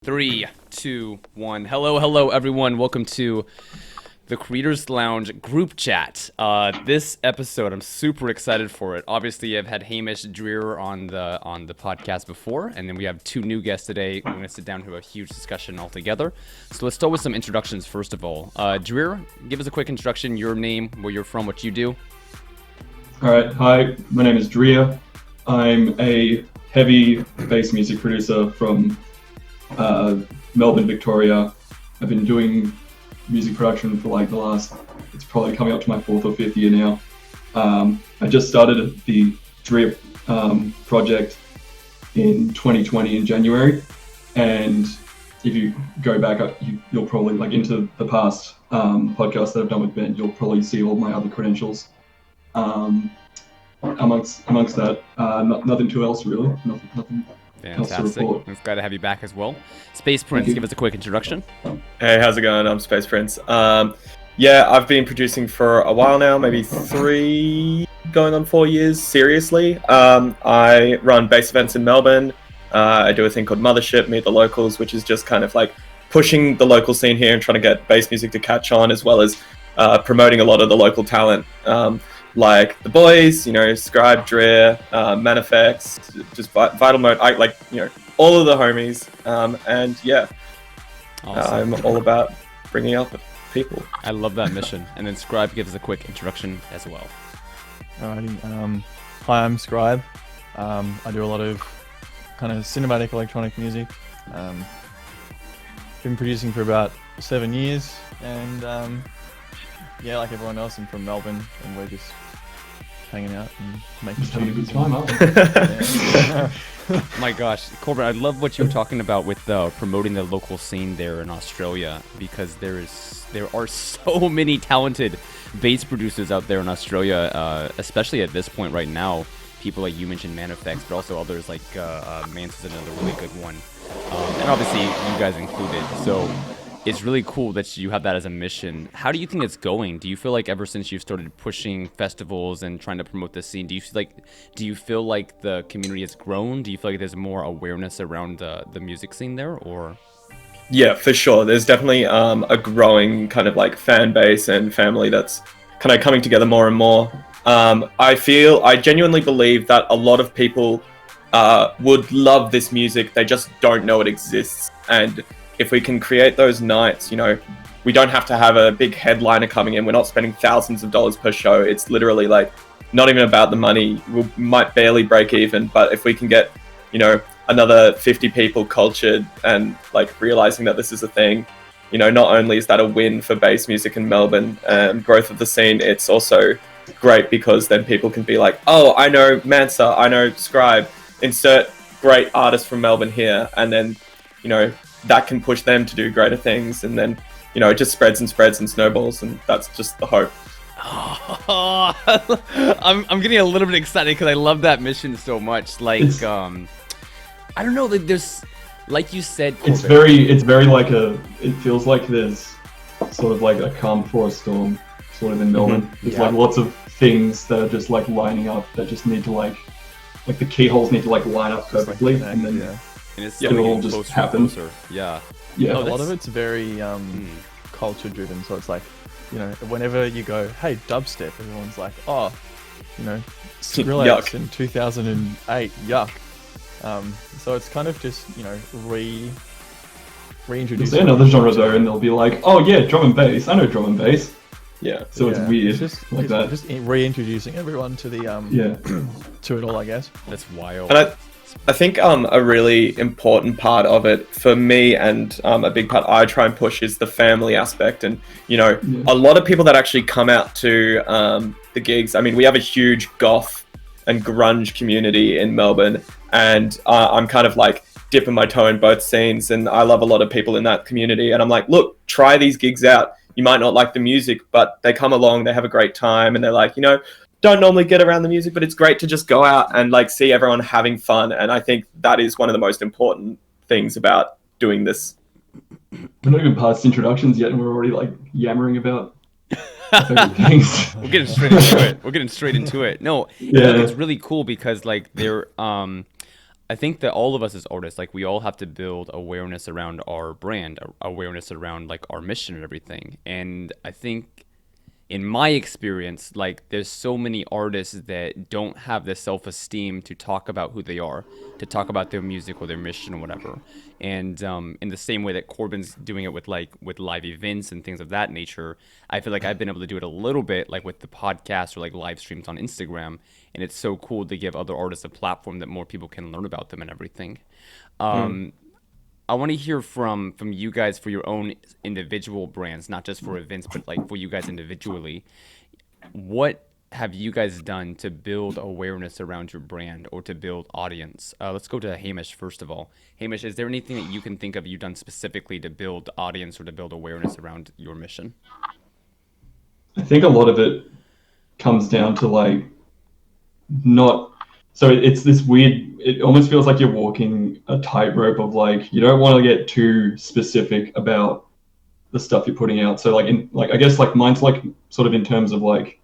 Three, two, one. Hello, everyone. Welcome to the Creators Lounge group chat. This episode, I'm super excited for it. Obviously, I've had Hamish DREER on the podcast before, and then we have two new guests today. We're going to sit down to a huge discussion all together. So let's start with some introductions first of all. DREER, give us a quick introduction, your name, where you're from, what you do. All right, hi, my name is DREER. I'm a heavy bass music producer from Melbourne, Victoria. I've been doing music production for like it's probably coming up to my fourth or fifth year now. I just started the DREER project in 2020 in January, and if you go back, you'll probably, like, into the past podcasts that I've done with Ben, you'll probably see all my other credentials. Amongst that, nothing too else really. Nothing. Fantastic. It's glad to have you back as well. Space Prince, give us a quick introduction. Hey, how's it going? I'm Space Prince. Yeah, I've been producing for a while now, maybe 3 going on 4 years, seriously. I run bass events in Melbourne. I do a thing called Mothership, Meet the Locals, which is just kind of like pushing the local scene here and trying to get bass music to catch on, as well as promoting a lot of the local talent. Like the boys, Scribe, DREER, Manifex, just Vital Mode, all of the homies, and yeah, awesome. I'm all about bringing up people. I love that mission. And then Scribe gives us a quick introduction as well. Alrighty, hi, I'm Scribe. I do a lot of kind of cinematic electronic music. Been producing for about 7 years, and yeah, like everyone else, I'm from Melbourne, and we're just hanging out and making having a good time, aren't we? My gosh, Corbin, I love what you were talking about with promoting the local scene there in Australia, because there are so many talented bass producers out there in Australia, especially at this point right now. People like you mentioned, Manifex, but also others like Mance is another really good one, and obviously you guys included. So it's really cool that you have that as a mission. How do you think it's going? Do you feel like ever since you've started pushing festivals and trying to promote the scene, do you feel like the community has grown? Do you feel like there's more awareness around the music scene there, or? Yeah, for sure. There's definitely a growing kind of like fan base and family that's kind of coming together more and more. I genuinely believe that a lot of people would love this music. They just don't know it exists. And if we can create those nights, we don't have to have a big headliner coming in. We're not spending thousands of dollars per show. It's literally like not even about the money. We might barely break even, but if we can get, another 50 people cultured and like realizing that this is a thing, not only is that a win for bass music in Melbourne and growth of the scene, it's also great because then people can be like, oh, I know Mansa, I know Scribe, insert great artists from Melbourne here, and then, that can push them to do greater things, and then it just spreads and snowballs, and that's just the hope. Oh, I'm getting a little bit excited because I love that mission so much. Like, I don't know, like there's, like you said, Corbin, it's very like it feels like there's sort of like a calm before a storm sort of in Melbourne. There's like lots of things that are just like lining up that just need to like the keyholes need to like line up perfectly, and then and it's it'll all just happen. Yeah. A lot of it's very culture driven, so it's like, whenever you go, hey, dubstep, everyone's like, oh, Skrillex in 2008, yuck. So it's kind of just, reintroducing. There's another genre though, and they'll be like, oh yeah, drum and bass, I know drum and bass. Yeah. So it's weird, it's that. Just reintroducing everyone to the to it all, I guess. That's wild. And I think a really important part of it for me, and a big part I try and push, is the family aspect. And a lot of people that actually come out to the gigs. I mean, we have a huge goth and grunge community in Melbourne, and I'm kind of like dipping my toe in both scenes, and I love a lot of people in that community. And I'm like, look, try these gigs out. You might not like the music, but they come along, they have a great time, and they're like, don't normally get around the music, but it's great to just go out and like see everyone having fun. And I think that is one of the most important things about doing this. We're not even past introductions yet, and we're already like yammering about things. We're getting straight into it. No, it's really cool because like I think that all of us as artists, like we all have to build awareness around our brand, awareness around like our mission and everything. And I think in my experience, like there's so many artists that don't have the self-esteem to talk about who they are, to talk about their music or their mission or whatever. And in the same way that Corbin's doing it with with live events and things of that nature, I feel like I've been able to do it a little bit like with the podcast or like live streams on Instagram. And it's so cool to give other artists a platform that more people can learn about them and everything. I want to hear from you guys for your own individual brands, not just for events, but like for you guys individually. What have you guys done to build awareness around your brand or to build audience? Let's go to Hamish first of all. Hamish, is there anything that you can think of you've done specifically to build audience or to build awareness around your mission? I think a lot of it comes down to like not. So it's this weird, it almost feels like you're walking a tightrope of like, you don't want to get too specific about the stuff you're putting out. So I guess like mine's like sort of in terms of like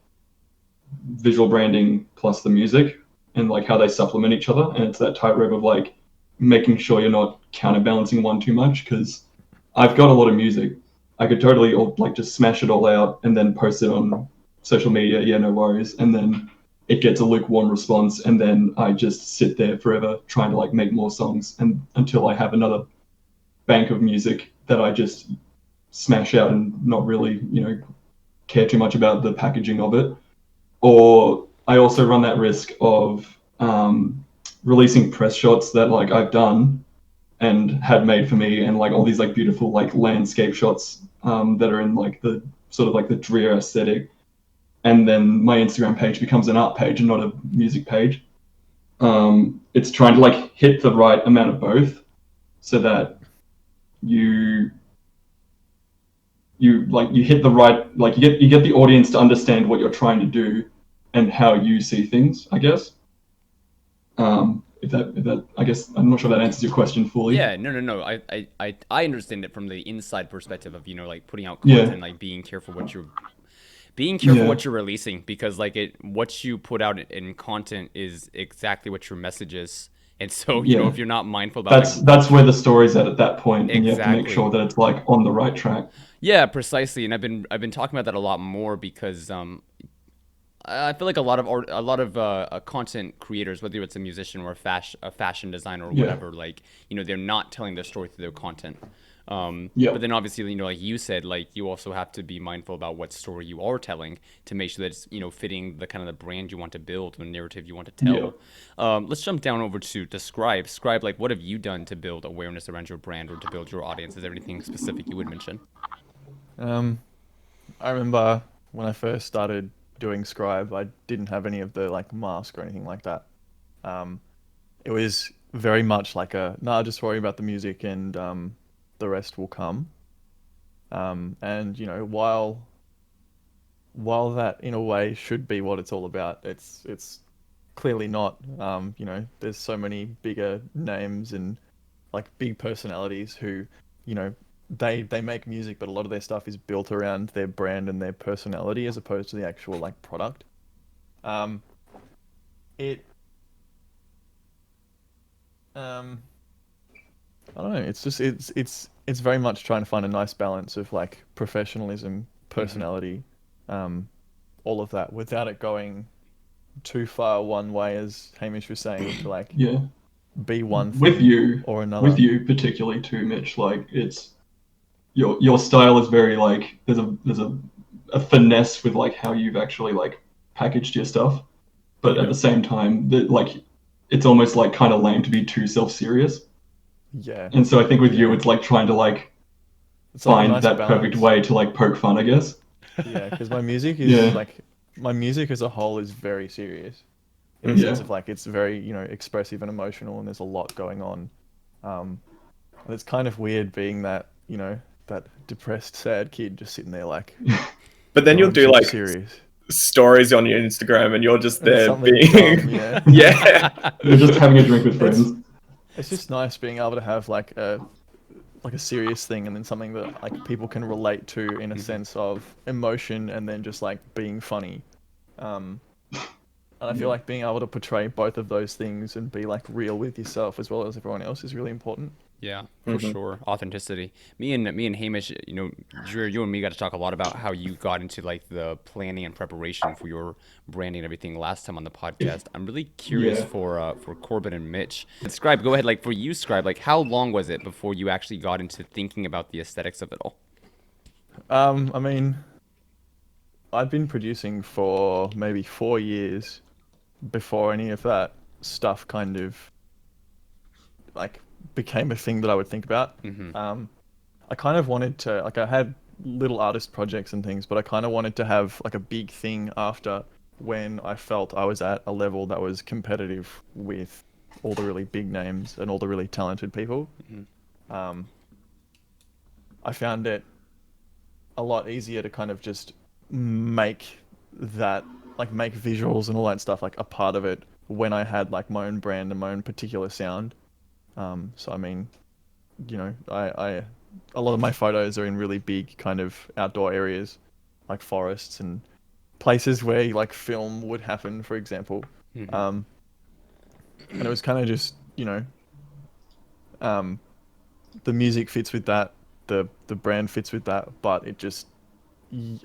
visual branding plus the music and like how they supplement each other. And it's that tightrope of like making sure you're not counterbalancing one too much, because I've got a lot of music. I could totally like just smash it all out and then post it on social media. Yeah, no worries. And then it gets a lukewarm response, and then I just sit there forever trying to like make more songs and until I have another bank of music that I just smash out and not really, care too much about the packaging of it. Or I also run that risk of releasing press shots that like I've done and had made for me, and like all these like beautiful like landscape shots that are in like the sort of like the DREER aesthetic. And then my Instagram page becomes an art page and not a music page. It's trying to like hit the right amount of both, so that you hit the right, like you get the audience to understand what you're trying to do and how you see things, I guess. If that I guess I'm not sure that answers your question fully. Yeah, no. I understand it from the inside perspective of like putting out content, like being careful what you're releasing, because like what you put out in content is exactly what your message is. And so if you're not mindful about that's where the story's at that point, and exactly. you have to make sure that it's like on the right track. Yeah, precisely. And I've been talking about that a lot more because I feel like a lot of content creators, whether it's a musician or a fashion designer or whatever, like they're not telling their story through their content. But then obviously, like you said, like you also have to be mindful about what story you are telling to make sure that it's, fitting the kind of the brand you want to build, the narrative you want to tell. Let's jump down over to Scribe. Scribe, like what have you done to build awareness around your brand or to build your audience? Is there anything specific you would mention? I remember when I first started doing Scribe, I didn't have any of the like mask or anything like that. It was very much like just worry about the music and the rest will come. And while that in a way should be what it's all about, it's clearly not. There's so many bigger names and like big personalities who they make music, but a lot of their stuff is built around their brand and their personality as opposed to the actual like product. I don't know. It's just it's very much trying to find a nice balance of like professionalism, personality, all of that without it going too far one way, as Hamish was saying, to like be one thing with you or another. With you particularly too, Mitch. Like it's your style is very like there's a finesse with like how you've actually like packaged your stuff, but at the same time, like it's almost like kind of lame to be too self-serious. Yeah. And so I think with you, it's like trying to like find that balance. Perfect way to like poke fun, I guess. Yeah, because my music is like my music as a whole is very serious in the sense of like it's very expressive and emotional, and there's a lot going on. And it's kind of weird being that that depressed, sad kid just sitting there like. But then you'll do like serious stories on your Instagram, and you're just there being dumb, You're just having a drink with friends. It's just nice being able to have like a serious thing and then something that like people can relate to in a sense of emotion, and then just like being funny. And I feel like being able to portray both of those things and be like real with yourself as well as everyone else is really important. Yeah, for sure. Authenticity. Me and Hamish, Dreer, you and me got to talk a lot about how you got into like the planning and preparation for your branding and everything last time on the podcast. I'm really curious Yeah. for Corbin and Mitch. And Scribe, go ahead. Like for you, Scribe, like how long was it before you actually got into thinking about the aesthetics of it all? I mean, I've been producing for maybe 4 years before any of that stuff kind of like became a thing that I would think about. I kind of wanted to, like, I had little artist projects and things, but I kind of wanted to have like a big thing after, when I felt I was at a level that was competitive with all the really big names and all the really talented people. I found it a lot easier to kind of just make that, like make visuals and all that stuff like a part of it when I had like my own brand and my own particular sound. So I mean, I a lot of my photos are in really big kind of outdoor areas, like forests and places where like film would happen, for example. And it was kind of just, the music fits with that, the brand fits with that, but it just, when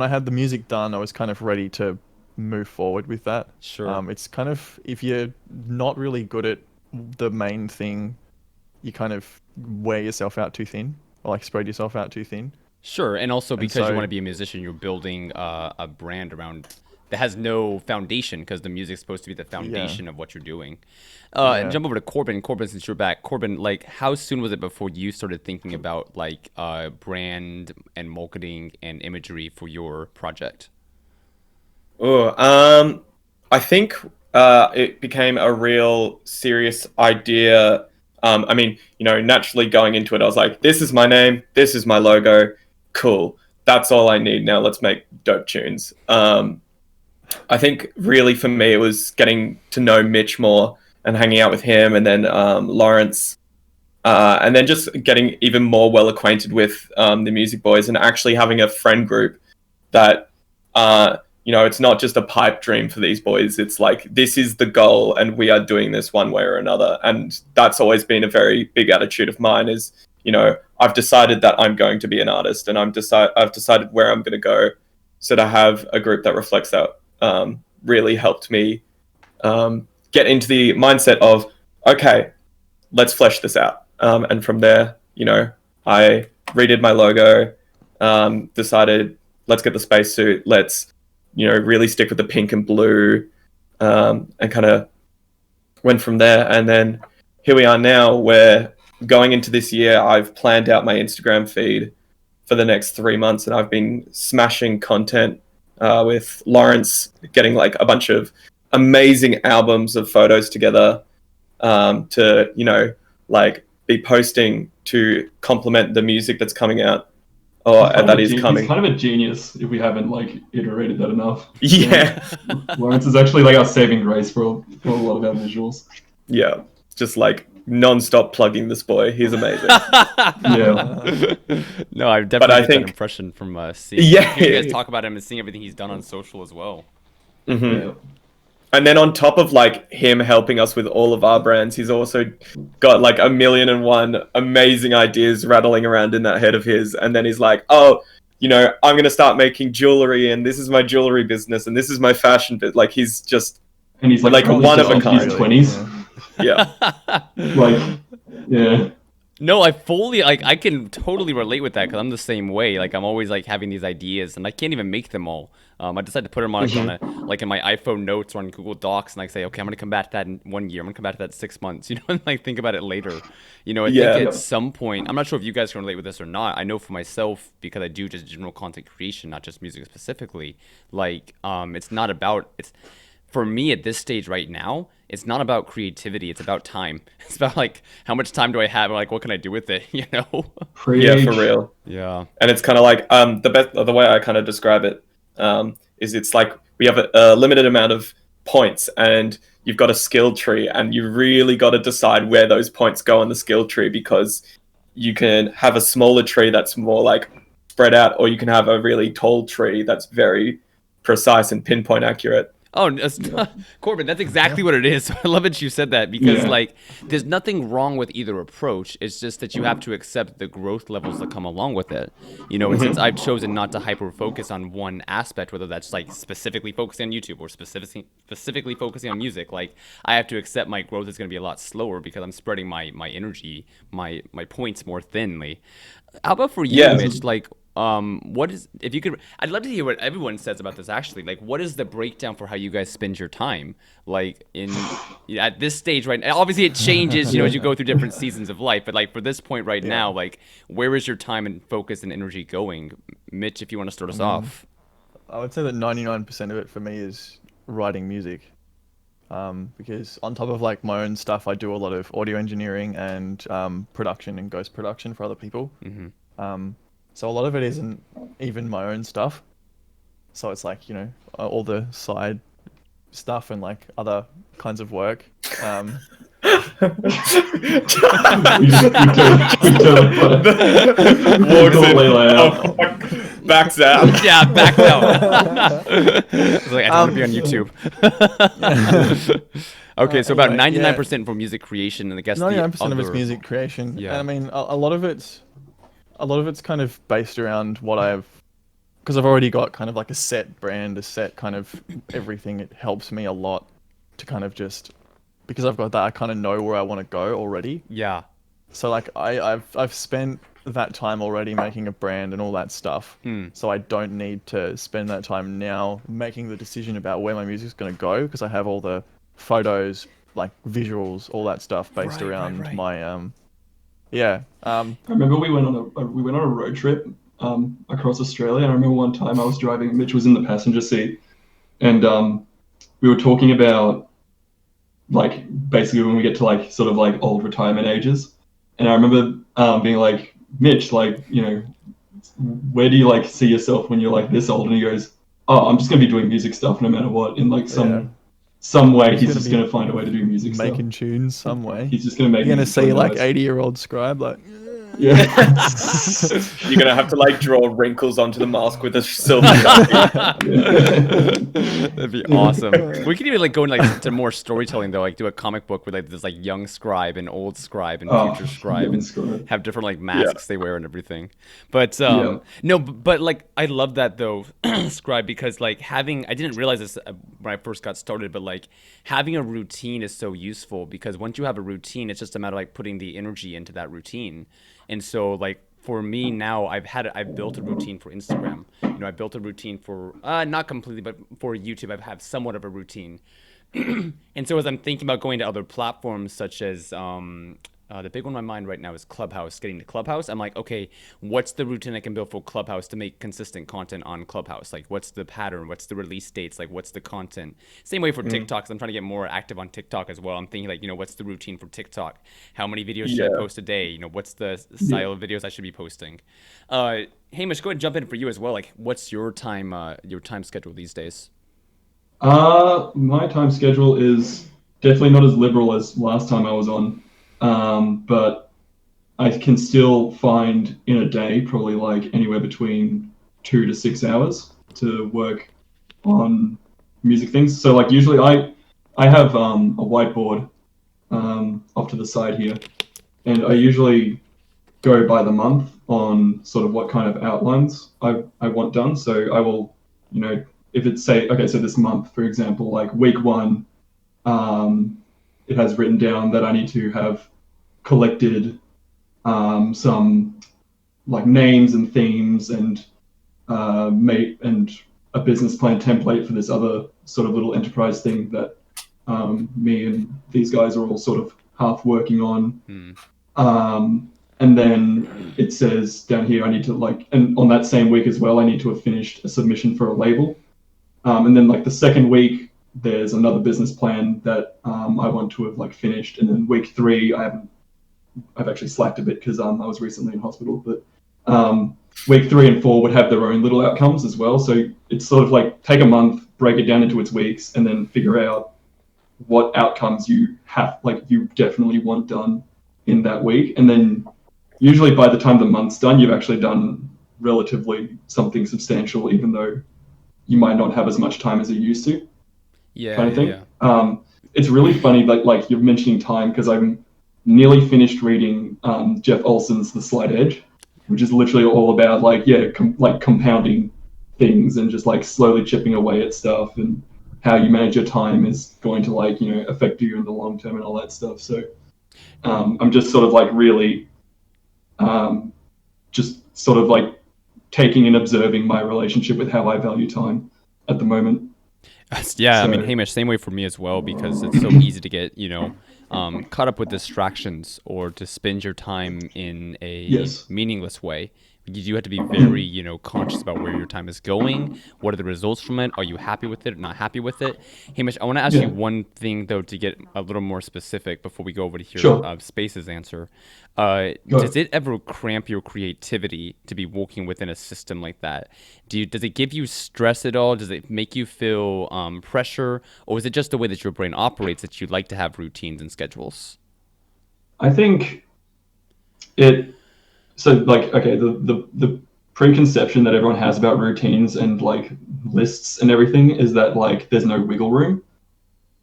I had the music done, I was kind of ready to move forward with that. Sure. It's kind of, if you're not really good at the main thing, you kind of wear yourself out too thin, or like spread yourself out too thin. Sure, and also because you so- want to be a musician, you're building a brand around that has no foundation, because the music's supposed to be the foundation of what you're doing. And jump over to Corbin. Corbin, since you're back, Corbin, like how soon was it before you started thinking about like brand and marketing and imagery for your project? I think it became a real serious idea. I mean, naturally going into it, I was like, this is my name, this is my logo, cool. That's all I need now. Let's make dope tunes. I think really for me, it was getting to know Mitch more and hanging out with him, and then Lawrence, and then just getting even more well acquainted with the Music Boys, and actually having a friend group that, it's not just a pipe dream for these boys. It's like, this is the goal and we are doing this one way or another. And that's always been a very big attitude of mine is, I've decided that I'm going to be an artist, and I've decided where I'm going to go. So to have a group that reflects that really helped me get into the mindset of, okay, let's flesh this out. And from there, I redid my logo, decided, let's get the spacesuit, let's, really stick with the pink and blue, and kind of went from there. And then here we are now, where going into this year, I've planned out my Instagram feed for the next 3 months, and I've been smashing content with Lawrence, getting like a bunch of amazing albums of photos together to, like be posting to complement the music that's coming out, or that is coming. He's kind of a genius if we haven't like iterated that enough. Yeah. Lawrence is actually like our saving grace for a lot of our visuals. Yeah. Just like non-stop plugging this boy. He's amazing. Yeah. No, I've definitely I get think- that impression from seeing you guys talk about him and seeing everything he's done on social as well. Yeah. And then on top of like him helping us with all of our brands, he's also got like 1,000,001 amazing ideas rattling around in that head of his. And then he's like, oh, I'm going to start making jewelry, and this is my jewelry business, and this is my fashion bit. Like he's just, And he's like probably one just of a into kind. his 20s. yeah. Like, yeah. No, I fully I can totally relate with that, because I'm the same way. Like I'm always like having these ideas and I can't even make them all. I decided to put them on like in my iPhone notes or on Google Docs, and like say, okay, I'm gonna come back to that in 1 year. I'm gonna come back to that in 6 months. And like think about it later. I think at some point, I'm not sure if you guys can relate with this or not. I know for myself, because I do just general content creation, not just music specifically. Like it's not about for me at this stage right now, it's not about creativity. It's about time. It's about like how much time do I have? Or, like what can I do with it? Yeah, for real. Yeah. And it's kind of like the way I kind of describe it is it's like we have a limited amount of points, and you've got a skill tree, and you really got to decide where those points go on the skill tree, because you can have a smaller tree that's more like spread out, or you can have a really tall tree that's very precise and pinpoint accurate. Oh, Corbin, that's exactly what it is. I love that you said that because, Yeah. like, there's nothing wrong with either approach. It's just that you have to accept the growth levels that come along with it. You know, and since I've chosen not to hyper focus on one aspect, whether that's like specifically focusing on YouTube or specifically focusing on music, like I have to accept my growth is going to be a lot slower because I'm spreading my energy, my points more thinly. How about for you, Yeah. Mitch? Like, what is, if you could, I'd love to hear what everyone says about this actually. Like, what is the breakdown for how you guys spend your time? Like, at this stage right now, obviously it changes, you know, as you go through different seasons of life, but like for this point right now, like, where is your time and focus and energy going? Mitch, if you want to start us off. I would say that 99% of it for me is writing music. Because on top of like my own stuff, I do a lot of audio engineering and production and ghost production for other people. So a lot of it isn't even my own stuff. So it's like, you know, all the side stuff and like other kinds of work. We totally put it. Totally lay out. Backs out. Yeah, back out. It's like, I don't want to be on YouTube. Okay, so about Anyway, 99% for music creation, and I guess 99% of it's other- music creation. Yeah. And I mean, a lot of it's kind of based around what because I've already got kind of like a set brand, a set kind of everything. It helps me a lot to kind of just, because I've got that, I kind of know where I want to go already. Yeah. So like I've spent that time already making a brand and all that stuff. So I don't need to spend that time now making the decision about where my music's going to go, because I have all the photos, like visuals, all that stuff based around my I remember we went on a road trip across Australia. And I remember one time I was driving, Mitch was in the passenger seat, and we were talking about like basically when we get to like sort of like old retirement ages. And I remember being like, Mitch, like, you know, where do you like see yourself when you're like this old? And he goes, oh, I'm just gonna be doing music stuff no matter what, in like some way. He's just gonna find a way to do music stuff. making tunes some way. He's just gonna make. You're gonna music see for like guys. 80-year-old Scribe like. Yeah. You're gonna have to like draw wrinkles onto the mask with a silver. That'd be awesome. We could even like go into like to more storytelling though, like do a comic book with like this like young Scribe and old Scribe and future Scribe, young and Scribe. have different like masks they wear and everything. But Yeah. no, but like I love that though, Scribe, because like I didn't realize this when I first got started, but like having a routine is so useful, because once you have a routine, it's just a matter of like putting the energy into that routine. And so like for me now, I've built a routine for Instagram. You know, I built a routine for not completely, but for YouTube, I have somewhat of a routine. And so as I'm thinking about going to other platforms such as the big one in my mind right now is Clubhouse, getting to Clubhouse. I'm like, okay, what's the routine I can build for Clubhouse to make consistent content on Clubhouse? Like, what's the pattern? What's the release dates? Like, what's the content? Same way for TikTok, 'cause I'm trying to get more active on TikTok as well. I'm thinking like, you know, what's the routine for TikTok? How many videos should I post a day? You know, what's the style of videos I should be posting? Hamish, go ahead and jump in for you as well. Like, what's your time schedule these days? My time schedule is definitely not as liberal as last time I was on. But I can still find in a day probably like anywhere between 2 to 6 hours to work on music things. So like usually I have a whiteboard off to the side here, and I usually go by the month on sort of what kind of outlines I want done. So I will, you know, if it's say, okay, so this month, for example, like week 1, it has written down that I need to have collected some like names and themes and a business plan template for this other sort of little enterprise thing that me and these guys are all sort of half working on. And then it says down here I need to like, and on that same week as well, I need to have finished a submission for a label. And then like the second week, there's another business plan that I want to have like finished. And then week 3, I've actually slacked a bit because I was recently in hospital, but week 3 and 4 would have their own little outcomes as well. So it's sort of like take a month, break it down into its weeks, and then figure out what outcomes you definitely want done in that week. And then usually by the time the month's done, you've actually done relatively something substantial, even though you might not have as much time as you used to. Yeah, kind of yeah, thing. yeah. It's really funny, like you're mentioning time, because I'm nearly finished reading Jeff Olson's The Slight Edge, which is literally all about like compounding things and just like slowly chipping away at stuff, and how you manage your time is going to affect you in the long term and all that stuff. So I'm just sort of like really um, just sort of like taking and observing my relationship with how I value time at the moment. Yeah, I mean, So Hamish, same way for me as well, because it's so easy to get, caught up with distractions or to spend your time in a yes. meaningless way. You do have to be very, conscious about where your time is going. What are the results from it? Are you happy with it or not happy with it? Hamish, I want to ask you Yeah, one thing, though, to get a little more specific before we go over to hear sure. Space's answer. Go. Does it ever cramp your creativity to be working within a system like that? Does it give you stress at all? Does it make you feel pressure, or is it just the way that your brain operates that you like to have routines and schedules? I think it so like okay, the preconception that everyone has about routines and like lists and everything is that like there's no wiggle room,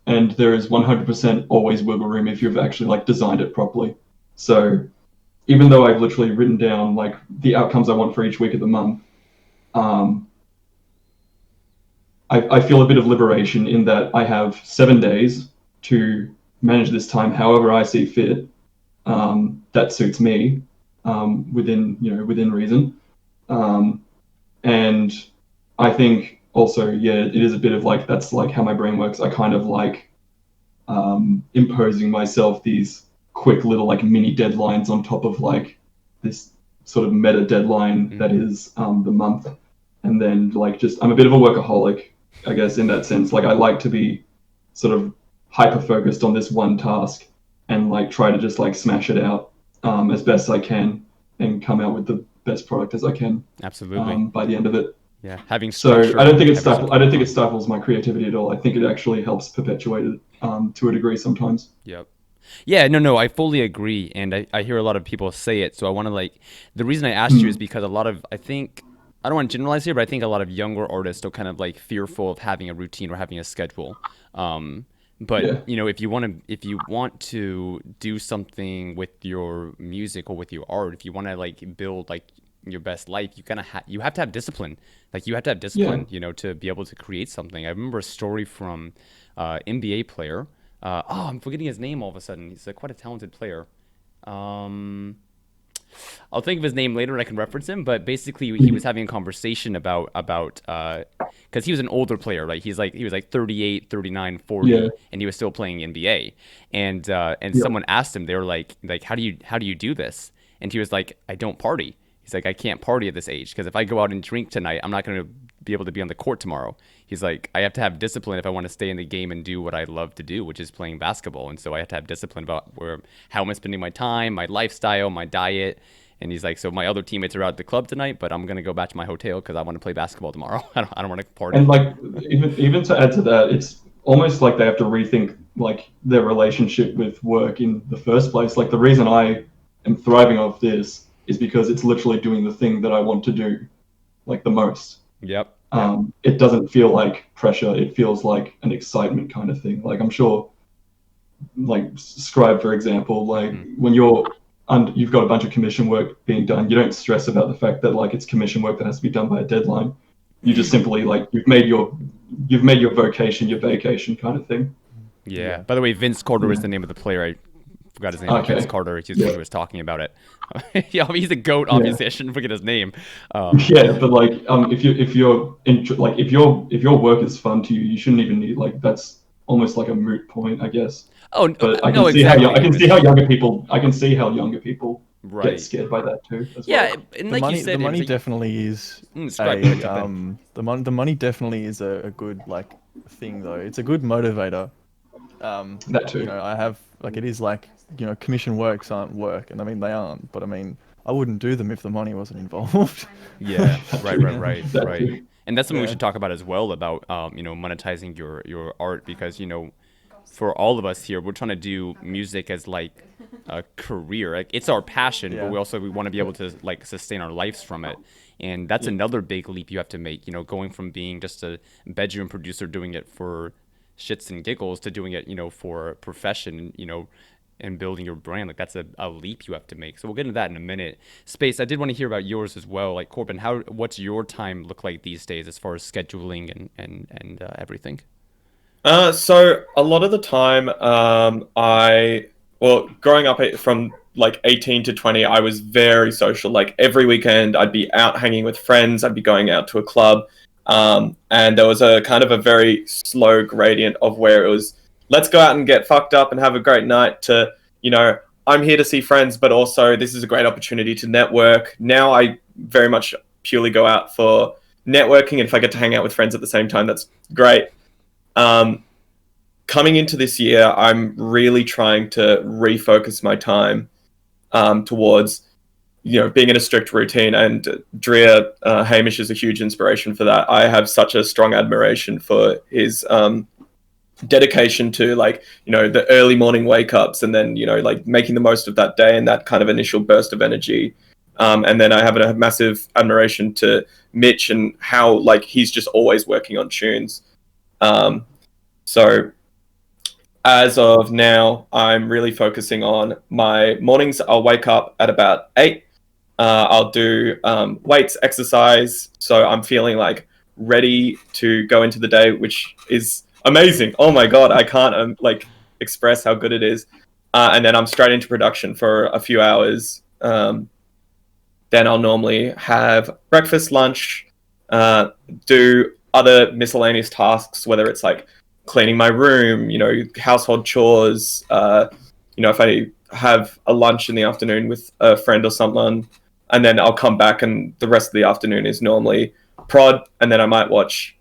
and there is 100% always wiggle room if you've actually like designed it properly. So even though I've literally written down like the outcomes I want for each week of the month, um, I feel a bit of liberation in that I have 7 days to manage this time however I see fit. That suits me, within reason. Um, and I think also, yeah, it is a bit of like that's like how my brain works. I kind of like imposing myself these quick little like mini deadlines on top of like this sort of meta deadline that Mm-hmm. is the month, and then like just I'm a bit of a workaholic, I guess, in that sense. Like I like to be sort of hyper focused on this one task and like try to just like smash it out as best I can and come out with the best product as I can Absolutely. by the end of it. Yeah, having So structure and having something I to don't work think it on. stifles my creativity at all. I think it actually helps perpetuate it to a degree sometimes. Yep. Yeah, no, no, I fully agree, and I hear a lot of people say it. So I want to the reason I asked you is Mm, because a lot of I don't want to generalize here, but I think a lot of younger artists are kind of like fearful of having a routine or having a schedule. But yeah, if you want to do something with your music or with your art, if you want to like build like your best life, you have to have discipline. Like you have to have yeah. discipline, to be able to create something. I remember a story from NBA player. I'm forgetting his name all of a sudden. He's quite a talented player. Um, I'll think of his name later and I can reference him. But basically, he was Mhm. having a conversation about because he was an older player, right? He was like 38, 39, Yeah, 40, and he was still playing NBA. And yeah. someone asked him, they were like how do you do this? And he was like, I don't party. He's like, I can't party at this age because if I go out and drink tonight, I'm not going to be able to be on the court tomorrow. He's like, I have to have discipline if I want to stay in the game and do what I love to do, which is playing basketball. And so I have to have discipline about how am I spending my time, my lifestyle, my diet. And he's like, so my other teammates are out at the club tonight, but I'm gonna go back to my hotel because I want to play basketball tomorrow. I don't want to And party. like even to add to that, it's almost like they have to rethink like their relationship with work in the first place. Like the reason I am thriving off this is because it's literally doing the thing that I want to do like the most. Yep. Yep. It doesn't feel like pressure. It feels like an excitement kind of thing. Like I'm sure, like Scribe, for example, like Mm. when you've got a bunch of commission work being done, you don't stress about the fact that like it's commission work that has to be done by a deadline. You just simply like you've made your vocation your vacation kind of thing. Yeah. Yeah. By the way, Vince Carter is Yeah. the name of the player. I forgot his name, but Vince Okay. Carter. He's when Yeah. he was talking about it. Yeah, he's a goat. Yeah. Obviously, I shouldn't forget his name. Um, Yeah, but like if your work is fun to you, you shouldn't even need like that's almost like a moot point, I guess. oh But no, exactly, Hamish. I can see how younger people get Right. scared by that too as well. Yeah, and like you The said, Hamish, money definitely is Scribe, go ahead, a jump in. the money definitely is a good like thing though. It's a good motivator. That too. I have like it is like commission works aren't work, and I mean they aren't, but I mean I wouldn't do them if the money wasn't involved. Yeah, That right, too. right, right, That right. too. And that's something we Yeah, should talk about as well about monetizing your art because for all of us here, we're trying to do music as like a career. Like it's our passion, but yeah, we want to be able to like sustain our lives from it. And that's yeah, another big leap you have to make, going from being just a bedroom producer doing it for shits and giggles to doing it, for a profession, and building your brand. Like that's a leap you have to make. So we'll get into that in a minute. Space, I did want to hear about yours as well. Like Corbin, what's your time look like these days as far as scheduling and everything? So a lot of the time, growing up from like 18 to 20, I was very social. Like every weekend, I'd be out hanging with friends. I'd be going out to a club. And there was a kind of a very slow gradient of where it was, let's go out and get fucked up and have a great night to, I'm here to see friends, but also this is a great opportunity to network. Now I very much purely go out for networking. And if I get to hang out with friends at the same time, that's great. Coming into this year, I'm really trying to refocus my time towards, being in a strict routine. And DREER, Hamish is a huge inspiration for that. I have such a strong admiration for his dedication to the early morning wake ups and then, making the most of that day and that kind of initial burst of energy. And then I have a massive admiration to Mitch and how he's just always working on tunes. So as of now, I'm really focusing on my mornings. I'll wake up at about 8. I'll do weights, exercise. So I'm feeling ready to go into the day, which is amazing. Oh my God, I can't express how good it is. And then I'm straight into production for a few hours. Then I'll normally have breakfast, lunch, do other miscellaneous tasks, whether it's cleaning my room, household chores, if I have a lunch in the afternoon with a friend or someone, and then I'll come back and the rest of the afternoon is normally prod, and then I might watch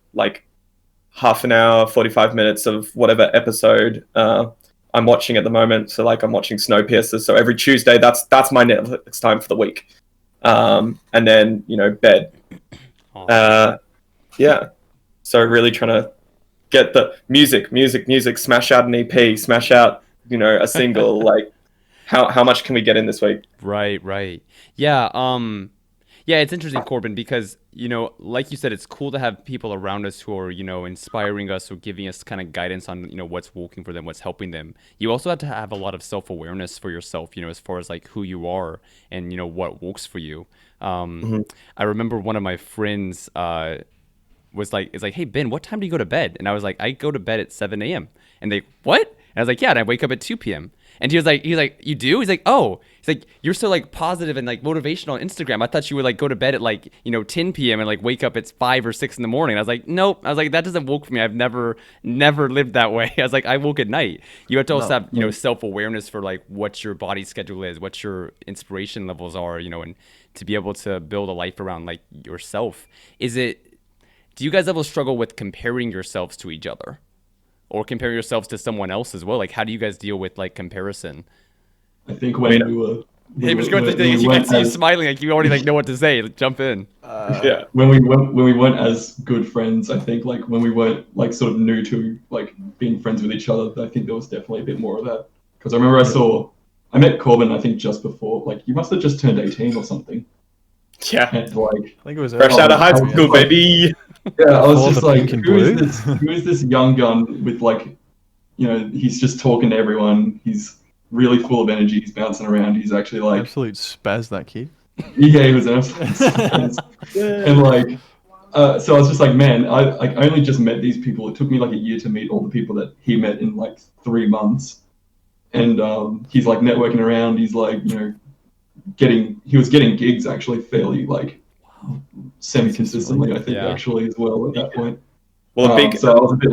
half an hour, 45 minutes of whatever episode I'm watching at the moment. So I'm watching Snowpiercer. So every Tuesday, that's my Netflix time for the week. And then, bed. Awesome. Yeah. So really trying to get the music, smash out an EP, smash out, a single. How much can we get in this week? Right. Yeah. Yeah, it's interesting, Corbin, because, like you said, it's cool to have people around us who are, inspiring us or giving us kind of guidance on, what's working for them, what's helping them. You also have to have a lot of self-awareness for yourself, as far as who you are and, what works for you. I remember one of my friends was hey, Ben, what time do you go to bed? And I was like, I go to bed at 7 a.m. And they, what? And I was like, yeah, and I wake up at 2 p.m. And he was like, you do? He's like, oh. He's like, you're so positive and motivational on Instagram. I thought you would go to bed at 10 p.m. and wake up at 5 or 6 in the morning. I was like, nope. I was like, that doesn't work for me. I've never lived that way. I was like, I woke at night. You have to also have, self-awareness for what your body schedule is, what your inspiration levels are, and to be able to build a life around yourself. Do you guys ever struggle with comparing yourselves to each other? Or compare yourselves to someone else as well? How do you guys deal with comparison? I think when we were, you can see you smiling, you already know what to say. Jump in. Yeah. When we weren't as good friends, I think when we weren't sort of new to being friends with each other, I think there was definitely a bit more of that. Because I remember I met Corbin, I think just before, you must have just turned 18 or something. Yeah. And I think it was fresh out of high school, baby. Yeah, I was Before just the pink and who is this young gun with he's just talking to everyone. He's really full of energy. He's bouncing around. He's actually absolute spaz, that kid. yeah, he was an absolute spaz. And so I was just man, I only just met these people. It took me a year to meet all the people that he met in 3 months. And he's networking around. He's he was getting gigs actually fairly semi-consistently, I think, actually, as well at that point. Well, so I was a bit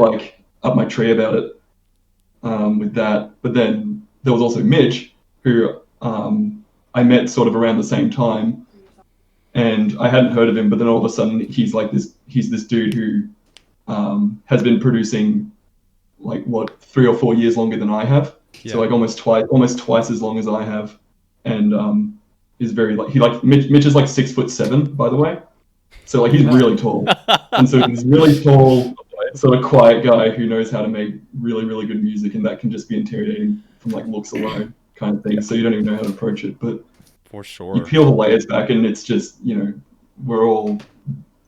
up my tree about it with that. But then there was also Mitch, who I met sort of around the same time, and I hadn't heard of him. But then all of a sudden, he's this dude who has been producing 3 or 4 years longer than I have. Yeah. So almost twice as long as I have, and is very Mitch is 6'7", by the way, so he's really tall, and so he's really tall, sort of quiet guy who knows how to make really, really good music, and that can just be intimidating from looks alone kind of thing. So you don't even know how to approach it, but for sure, you peel the layers back, and it's just we're all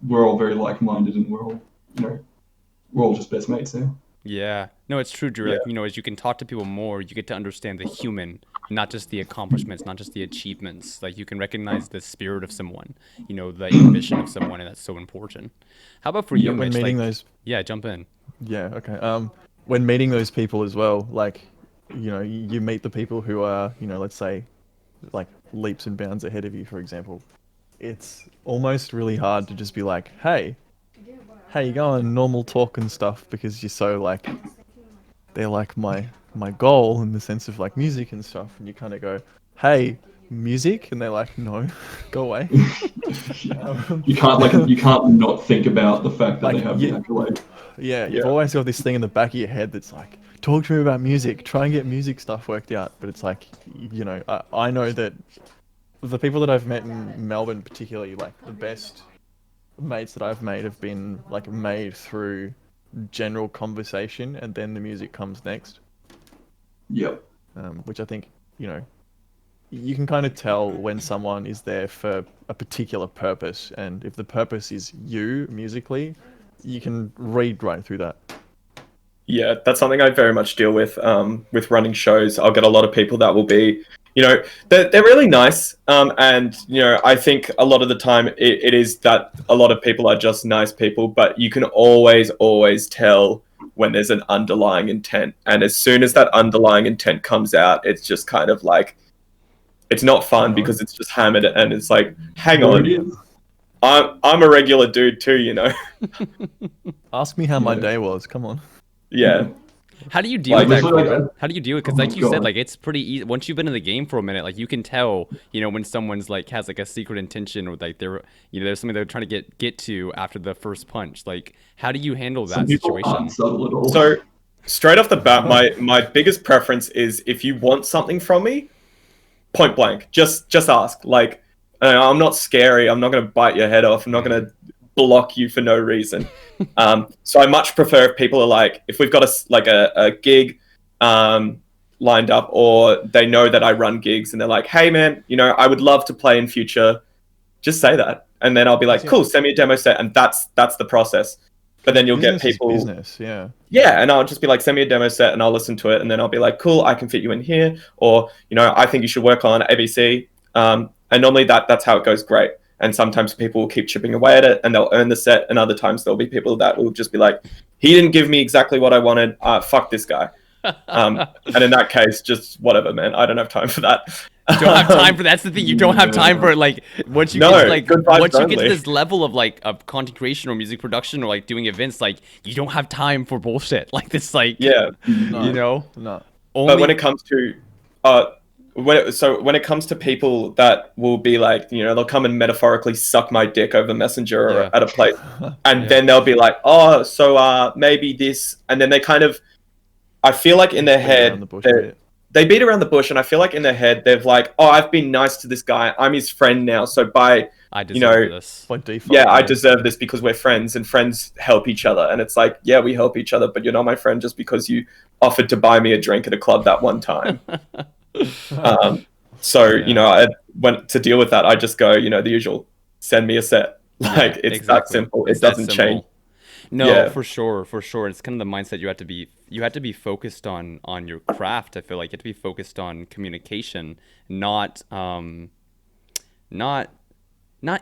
very like-minded, and we're all just best mates now. Yeah. No, it's true, Drew. Yeah. Like, you know, as you can talk to people more, you get to understand the human, not just the accomplishments, not just the achievements. Like, you can recognize the spirit of someone, you know, the ambition of someone, and that's so important. How about for you, When Mitch? meeting Like, those, yeah, jump in. yeah, okay. When meeting those people as well, like, you know, you meet the people who are, you know, let's say, like leaps and bounds ahead of you, for example. It's almost really hard to just be like, hey, how you going? Normal talk and stuff, because you're so like, they're like my goal in the sense of like music and stuff, and you kind of go, hey, music, and they're like, no, go away. You can't not think about the fact that Like they have the accolade. yeah, Yeah. you've always got this thing in the back of your head that's like, talk to me about music, try and get music stuff worked out. But it's like, you know, I know that the people that I've met in Melbourne, particularly, like the best mates that I've made have been like made through general conversation, and then the music comes next. Yep. Which I think, you know, you can kind of tell when someone is there for a particular purpose, and if the purpose is you musically, you can read right through that. Yeah, that's something I very much deal with running shows. I'll get a lot of people that will be, you know, they're really nice. And, you know, I think a lot of the time it is that a lot of people are just nice people, but you can always tell when there's an underlying intent. And as soon as that underlying intent comes out, it's just kind of like, it's not fun because it's just hammered and it's like, hang There on, it is. I'm a regular dude too, you know? Ask me how my Yeah. day was. Come on. Yeah. How do you deal Like, with that, literally, Corey? like, How do you deal with? Because, oh my like you said, God. like it's pretty easy once you've been in the game for a minute. Like you can tell, you know, when someone's like has like a secret intention or like they're, you know, there's something they're trying to get to after the first punch. Like, how do you handle Some that people situation? aren't subtle at all. So straight off the bat, my biggest preference is if you want something from me, point blank, just ask. Like, I'm not scary. I'm not going to bite your head off. I'm not going to block you for no reason. So I much prefer if people are like, if we've got a gig lined up, or they know that I run gigs and they're like, hey man, you know, I would love to play in future. Just say that, and then I'll be like, cool, send me a demo set, and that's the process. But then you'll Business get people. is business, yeah. Yeah, and I'll just be like, send me a demo set and I'll listen to it, and then I'll be like, cool, I can fit you in here, or, you know, I think you should work on ABC. And normally that's how it goes great. And sometimes people will keep chipping away at it and they'll earn the set, and other times there'll be people that will just be like, he didn't give me exactly what I wanted, fuck this guy. And in that case, just whatever, man, I don't have time for that. You don't have time for that's the thing. You don't have time for it. Like once you get like good vibes once you get to only. this level of like of content creation or music production or like doing events, like you don't have time for bullshit. Like this, like Yeah. you know. No. Only But when it comes to when it comes to people that will be like, you know, they'll come and metaphorically suck my dick over Messenger or Yeah. at a place, and Yeah. then they'll be like, oh, so maybe this, and then they kind of, I feel like in their Around head the bush a bit. they beat around the bush, and I feel like in their head they've like, oh, I've been nice to this guy, I'm his friend now, so by I you deserve know, this. By default. yeah, I deserve this because we're friends, and friends help each other. And it's like, yeah, we help each other, but you're not my friend just because you offered to buy me a drink at a club that one time. So, Yeah. you know, I went to deal with that. I just go, you know, the usual, send me a set. Like, it's that Exactly. simple. It's It that doesn't simple. change. No, Yeah. for sure. It's kind of the mindset you have to be focused on your craft. I feel like you have to be focused on communication, not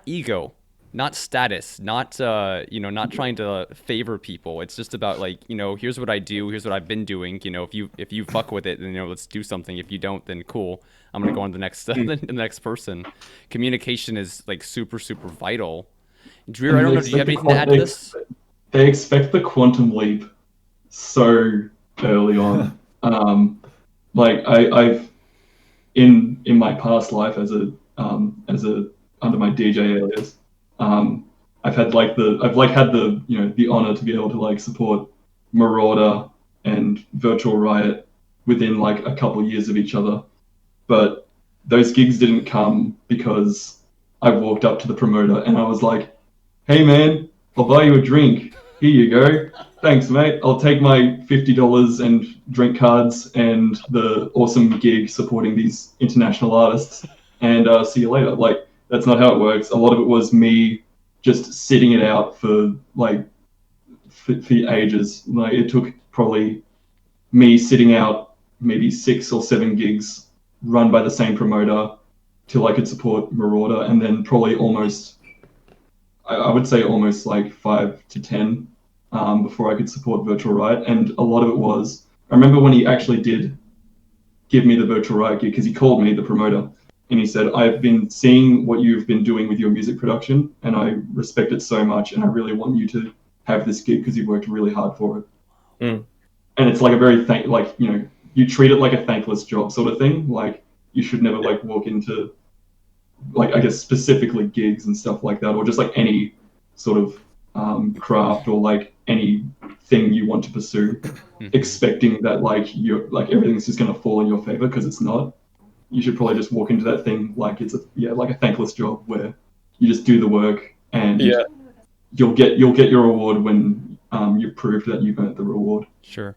ego, not status, not you know, not trying to favor people. It's just about like, you know, here's what I do, here's what I've been doing. You know, if you fuck with it, then, you know, let's do something. If you don't, then cool. I'm gonna go on to the next the next person. Communication is like super vital. Dreer, I don't know. Do you have anything to add to this? They expect the quantum leap so early on. Like I've in my past life as a under my DJ alias, I've had had the, you know, the honor to be able to like support Marauder and Virtual Riot within like a couple years of each other, but those gigs didn't come because I walked up to the promoter and I was like, hey man, I'll buy you a drink. Here you go. Thanks, mate. I'll take my $50 and drink cards and the awesome gig supporting these international artists, and see you later. Like, that's not how it works. A lot of it was me just sitting it out for like for ages. Like, it took probably me sitting out maybe 6 or 7 gigs run by the same promoter till I could support Marauder, and then probably almost, I would say almost like 5 to 10 before I could support Virtual Riot. And a lot of it was, I remember when he actually did give me the Virtual Riot gig, because he called me, the promoter, and he said, I've been seeing what you've been doing with your music production, and I respect it so much, and I really want you to have this gig because you've worked really hard for it. And it's like a very you treat it like a thankless job sort of thing. Like, you should never like walk into, like, I guess specifically gigs and stuff like that, or just like any sort of craft or like anything you want to pursue, expecting that like you're like everything's just going to fall in your favor, because it's not. You should probably just walk into that thing like it's like a thankless job where you just do the work, and you'll get your reward when you've proved that you've earned the reward. Sure.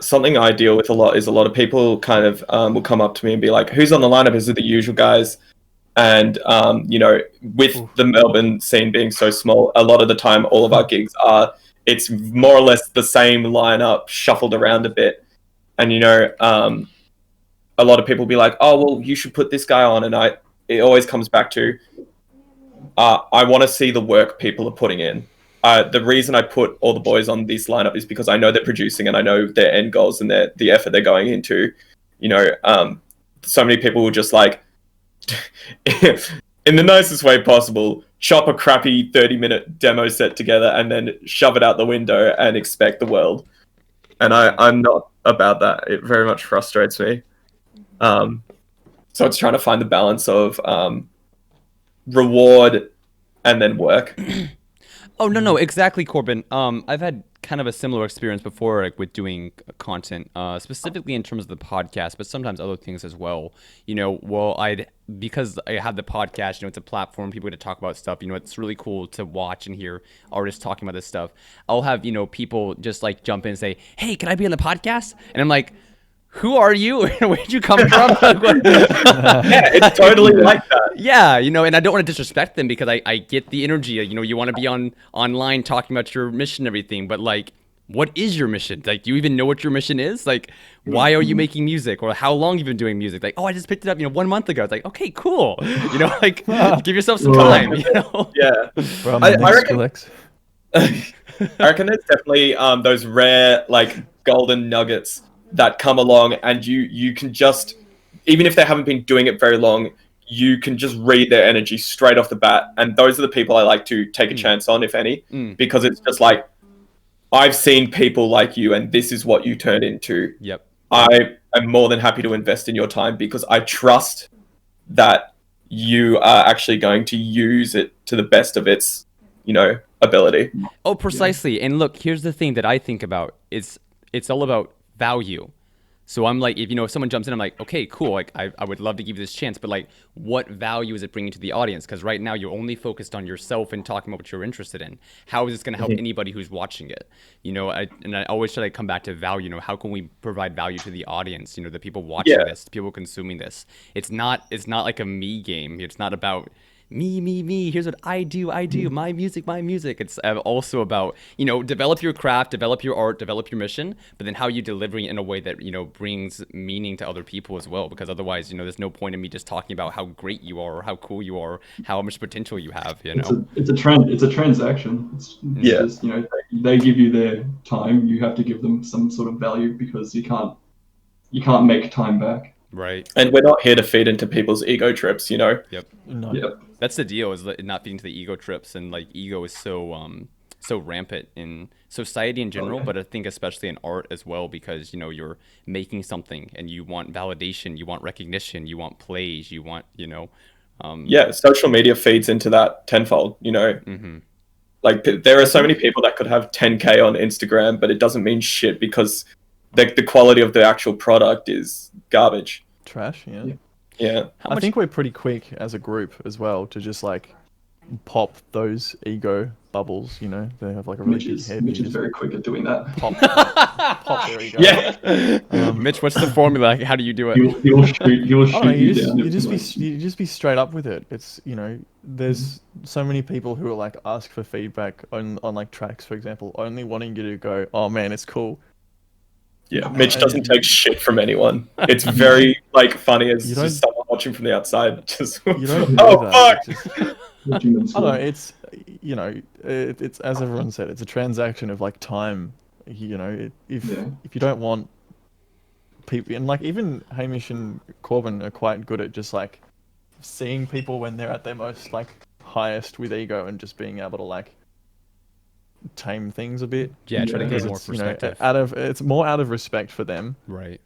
Something I deal with a lot is a lot of people kind of will come up to me and be like, who's on the lineup? Is it the usual guys? And with the Melbourne scene being so small, a lot of the time all of our gigs it's more or less the same lineup shuffled around a bit. And a lot of people be like, oh well, you should put this guy on, and it always comes back to I want to see the work people are putting in. The reason I put all the boys on this lineup is because I know they're producing, and I know their end goals and the effort they're going into. So many people will just like, in the nicest way possible, chop a crappy 30-minute demo set together and then shove it out the window and expect the world. And I'm not about that. It very much frustrates me. So it's trying to find the balance of reward and then work. Oh, no, exactly, Corbin. I've had kind of a similar experience before, like with doing content, specifically in terms of the podcast, but sometimes other things as well. Because I have the podcast, it's a platform, people get to talk about stuff. It's really cool to watch and hear artists talking about this stuff. I'll have, people just like jump in and say, hey, can I be on the podcast? And I'm like, who are you? Where'd you come from? Yeah, it's totally like that. Yeah, and I don't want to disrespect them, because I get the energy. You want to be online talking about your mission and everything, but like, what is your mission? Like, do you even know what your mission is? Like, why are you making music, or how long you've been doing music? Like, oh, I just picked it up, 1 month ago. It's like, okay, cool. Like, give yourself some time. Yeah. Bro, I reckon there's definitely those rare like golden nuggets that come along, and you can just, even if they haven't been doing it very long, you can just read their energy straight off the bat. And those are the people I like to take a chance on, if any, because it's just like, I've seen people like you, and this is what you turn into. Yep. I am more than happy to invest in your time, because I trust that you are actually going to use it to the best of its, ability. Oh, precisely. And look, here's the thing that I think about. It's all about value. So I'm like, if someone jumps in, I'm like, okay, cool. Like, I would love to give you this chance, but like, what value is it bringing to the audience? Because right now you're only focused on yourself and talking about what you're interested in. How is this going to help anybody who's watching it? I always try to come back to value. How can we provide value to the audience? The people watching this, the people consuming this. It's not like a me game. It's not about me, here's what I do, my music. It's also about, develop your craft, develop your art, develop your mission, but then how you delivering it in a way that, brings meaning to other people as well, because otherwise, there's no point in me just talking about how great you are or how cool you are, how much potential you have, It's a transaction. It's just, they give you their time, you have to give them some sort of value, because you can't make time back. Right. And we're not here to feed into people's ego trips, Yep. No. Yep. That's the deal, is not feeding to the ego trips, and like ego is so rampant in society in general, but I think especially in art as well, because you're making something and you want validation, you want recognition, you want plays, you want social media feeds into that tenfold. Like, there are so many people that could have 10K on Instagram, but it doesn't mean shit, because the quality of the actual product is garbage. Trash, yeah. Yeah. I think we're pretty quick as a group as well to just like pop those ego bubbles. You know, they have like a really Mitch big is head. Mitch you is just very quick at doing that. pop their ego. Yeah. Mitch, what's the formula? How do you do it? He'll shoot I don't know, you down. you just be straight up with it. It's, you know, there's so many people who are like ask for feedback on like tracks, for example, only wanting you to go, oh man, it's cool. Yeah, Mitch doesn't take shit from anyone. It's very like funny as You don't- just someone watching from the outside. Just You don't oh know that. fuck. Watching them I don't know. swim. It's, you know, it's as everyone said, it's a transaction of like time. You know, if you don't want people, and like even Hamish and Corbin are quite good at just like seeing people when they're at their most like highest with ego and just being able to like tame things a bit. Yeah, try to Yeah. get more You know, perspective. it's more out of respect for them Right.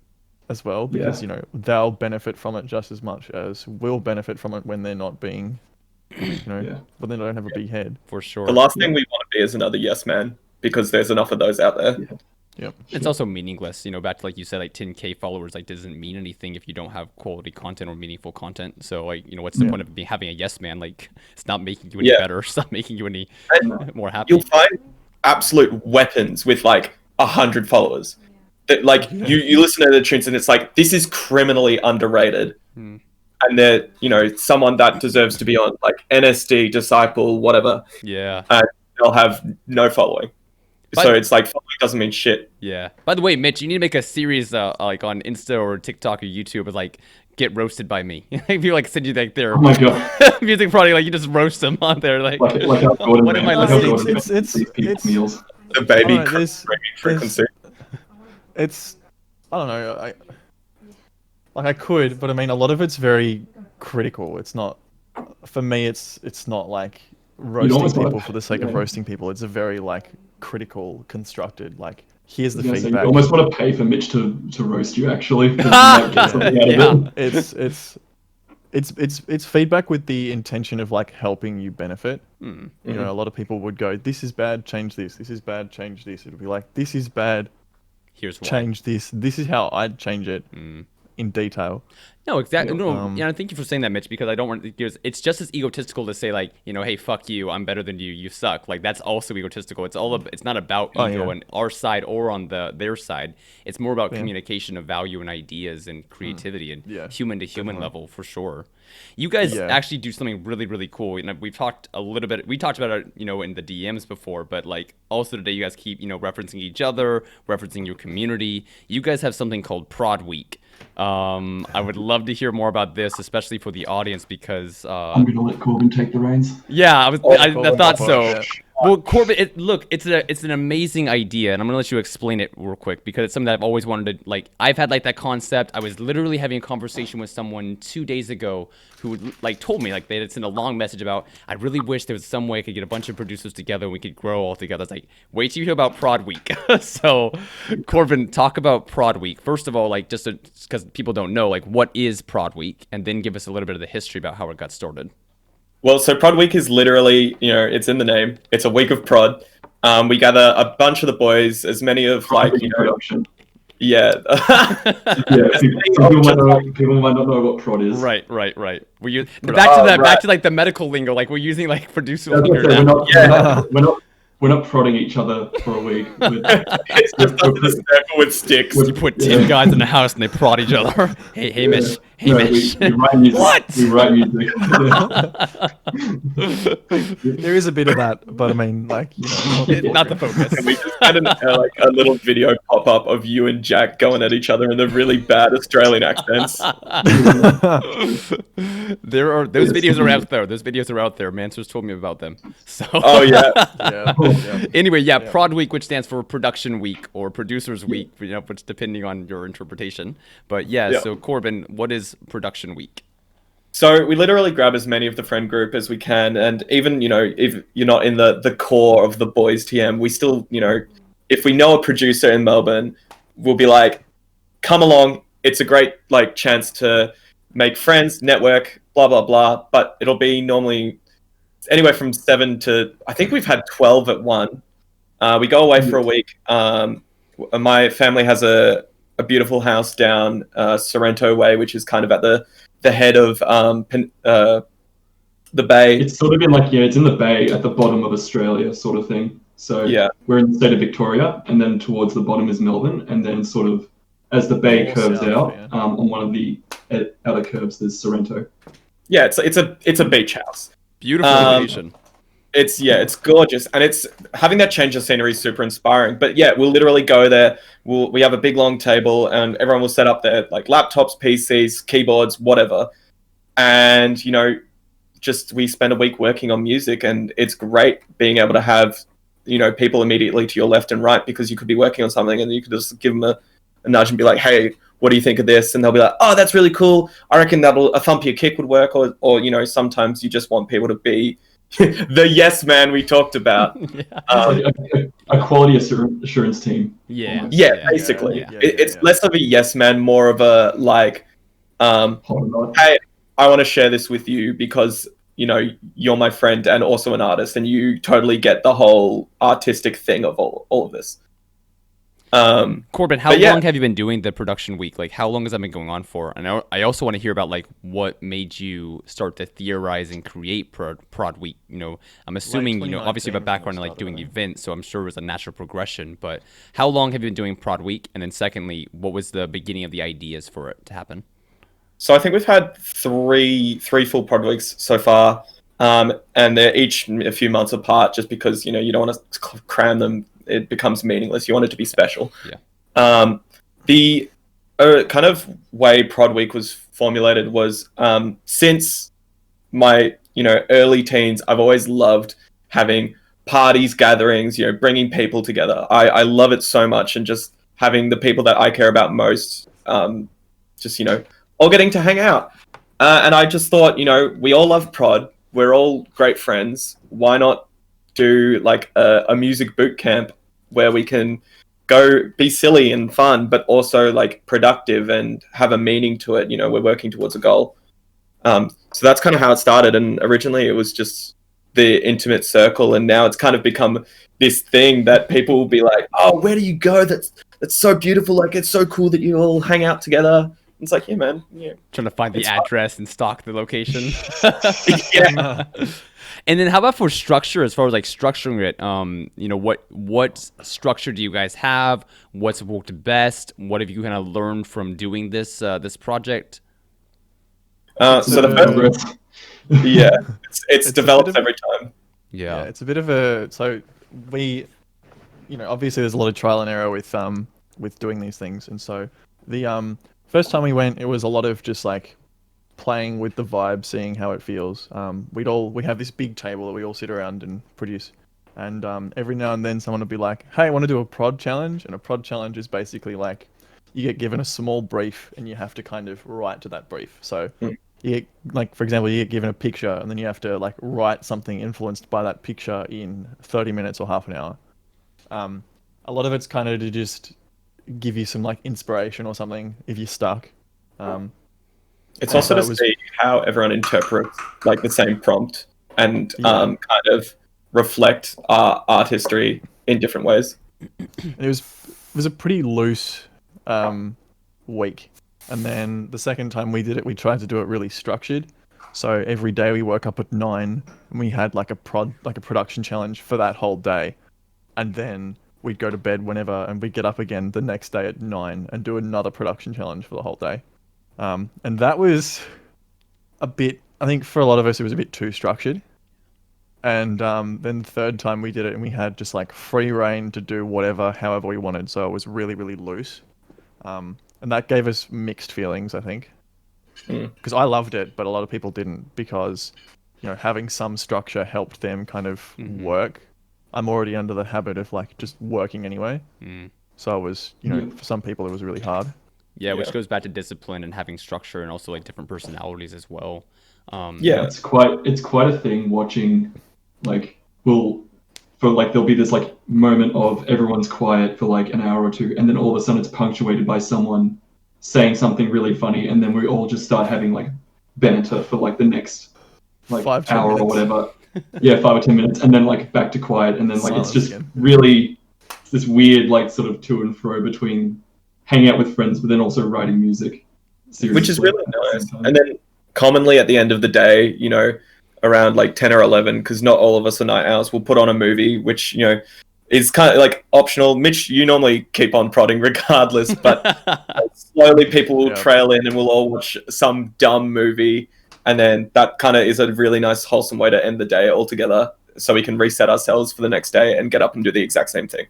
as well, because you know they'll benefit from it just as much as we'll benefit from it when they're not being, you know, when they don't have a big head. For sure. The last thing we want to be is another yes man, because there's enough of those out there. Yep. It's also meaningless, you know, back to like you said, like 10K followers, like doesn't mean anything if you don't have quality content or meaningful content. So like, you know, what's the point of having a yes man? Like it's not making you any better, it's not making you any more happy. You'll find absolute weapons with like 100 followers. That like you listen to the tunes and it's like, this is criminally underrated. And they're, you know, someone that deserves to be on like NSD, Disciple, whatever. Yeah. And they'll have no following. So it's like following doesn't mean shit. Yeah. By the way, Mitch, you need to make a series like on Insta or TikTok or YouTube with like get roasted by me. If you like send you like their music product, like you just roast them on there, like what am I listening to? It's meals. The baby frequency. It's I don't know. I could, but I mean a lot of it's very critical. It's not for me. It's not like roasting people for the sake of roasting people. It's a very like critical, constructed, like here's the feedback. So you almost want to pay for Mitch to roast you actually. You might get something out of it. It's feedback with the intention of like helping you benefit. Mm. You know, a lot of people would go, this is bad, change this. This is bad, change this. It'll be like, this is bad, here's why. Change this. This is how I'd change it in detail. No, exactly. No, yeah, thank you for saying that, Mitch, because I don't want because it's just as egotistical to say like, you know, hey, fuck you, I'm better than you, you suck. Like that's also egotistical. It's not about ego on our side or on their side. It's more about communication of value and ideas and creativity and human to human level for sure. You guys actually do something really, really cool. And we've talked a little bit. We talked about it, you know, in the DMs before, but like also today, you guys keep, you know, referencing each other, referencing your community. You guys have something called Prod Week. I would love to hear more about this, especially for the audience, because I'm gonna let Corbin take the reins. Yeah, I thought so. Yeah. Well, Corbin, look, it's an amazing idea, and I'm gonna let you explain it real quick because it's something that I've always wanted to like. I've had like that concept. I was literally having a conversation with someone 2 days ago who like told me like they had sent a long message about. I really wish there was some way I could get a bunch of producers together and we could grow all together. It's like, wait till you hear about Prod Week. So, Corbin, talk about Prod Week first of all, like just because people don't know, like what is Prod Week, and then give us a little bit of the history about how it got started. Well, so Prod Week is literally, you know, it's in the name. It's a week of prod. We gather a bunch of the boys, as many of like, you know, production. Yeah. People might not know what prod is. Right. We back to like the medical lingo. Like we're using like producer lingo now. We're not prodding each other for a week. It's just us in a circle with sticks. You put 10 guys in the house and they prod each other. Hey, Mitch. Hey, Mitch. We write music. What? We write music. There is a bit of that, but I mean, like, you know, not the focus. And we just had like a little video pop up of you and Jack going at each other in the really bad Australian accents. Those videos are out there. Those videos are out there. Mansers told me about them. So. Oh yeah. Anyway, Prod Week, which stands for Production Week or Producers Week, you know, which depending on your interpretation. But so Corbin, what is Production Week? So we literally grab as many of the friend group as we can, and even, you know, if you're not in the core of the boys TM, we still, you know, if we know a producer in Melbourne, we'll be like, come along. It's a great like chance to make friends, network, blah blah blah. But it'll be normally anywhere from 7 to, I think we've had 12 at one. We go away for a week. My family has a beautiful house down Sorrento Way, which is kind of at the head of The Bay. It's sort of in like, it's in the Bay at the bottom of Australia sort of thing. So Yeah. we're in the state of Victoria, and then towards the bottom is Melbourne, and then sort of as the Bay More curves south, out, yeah. on one of the outer curves, there's Sorrento. Yeah, it's a beach house. Beautiful location. It's gorgeous, and it's having that change of scenery is super inspiring. But yeah, we'll literally go there. We have a big long table, and everyone will set up their like laptops, PCs, keyboards, whatever, and just we spend a week working on music, and it's great being able to have people immediately to your left and right, because you could be working on something and you could just give them a nudge and be like, hey, what do you think of this? And they'll be like, oh, that's really cool. I reckon a thumpy kick would work, or sometimes you just want people to be the yes man we talked about. A quality assurance team. Yeah. Basically. Yeah. It's less of a yes man, more of a like, hey, I want to share this with you because you're my friend and also an artist, and you totally get the whole artistic thing of all of this. Corbin, how long have you been doing the production week? Like, how long has that been going on for? And I also want to hear about like what made you start to theorize and create prod week. I'm assuming obviously you have a background in like doing events, so I'm sure it was a natural progression. But how long have you been doing prod week? And then secondly, what was the beginning of the ideas for it to happen? So I think we've had three full prod weeks so far, and they're each a few months apart, just because you don't want to cram them. It becomes meaningless. You want it to be special. Yeah. The kind of way prod week was formulated was since my early teens, I've always loved having parties, gatherings, bringing people together. I love it so much, and just having the people that I care about most, just all getting to hang out. And I just thought, we all love prod. We're all great friends. Why not do like a music boot camp where we can go be silly and fun, but also like productive and have a meaning to it. We're working towards a goal. So that's kind of how it started. And originally it was just the intimate circle. And now it's kind of become this thing that people will be like, oh, where do you go? That's so beautiful. Like, it's so cool that you all hang out together. It's like, yeah, man. Yeah. Trying to find the address and stalk the location. Yeah. And then how about for structure, as far as like structuring it? What structure do you guys have? What's worked best? What have you kind of learned from doing this project? So the first, it's developed every time. Yeah, it's a bit of a, so we, obviously there's a lot of trial and error with doing these things, and so the first time we went, it was a lot of just like playing with the vibe, seeing how it feels. We have this big table that we all sit around and produce, and every now and then someone would be like, hey, I want to do a prod challenge. And a prod challenge is basically like you get given a small brief and you have to kind of write to that brief. So you get, like, for example, you get given a picture and then you have to like write something influenced by that picture in 30 minutes or half an hour. A lot of it's kind of to just give you some like inspiration or something if you're stuck. It's also to see how everyone interprets like the same prompt and kind of reflect artistry in different ways. It was a pretty loose week, and then the second time we did it, we tried to do it really structured. So every day we woke up at 9 and we had like a production challenge for that whole day, and then we'd go to bed whenever, and we'd get up again the next day at 9 and do another production challenge for the whole day. And that was a bit, I think for a lot of us, it was a bit too structured. And then the third time we did it, and we had just like free reign to do whatever, however we wanted. So it was really, really loose. And that gave us mixed feelings, I think. Because I loved it, but a lot of people didn't, because, having some structure helped them kind of work. I'm already under the habit of like just working anyway. So it was, for some people it was really hard. Yeah, which goes back to discipline and having structure, and also like different personalities as well. It's quite a thing watching, like, there'll be this like moment of everyone's quiet for like an hour or two, and then all of a sudden it's punctuated by someone saying something really funny, and then we all just start having like banter for like the next like 5-10 hour minutes. or whatever. 5 or 10 minutes, and then like back to quiet, and then like Silence it's just again. really this weird like sort of to and fro between hanging out with friends, but then also writing music seriously, which is really nice. And then commonly at the end of the day, around like 10 or 11, because not all of us are night owls. We'll put on a movie, which, you know, is kind of like optional. Mitch, you normally keep on prodding regardless, but slowly people will trail in and we'll all watch some dumb movie. And then that kind of is a really nice, wholesome way to end the day altogether, so we can reset ourselves for the next day and get up and do the exact same thing.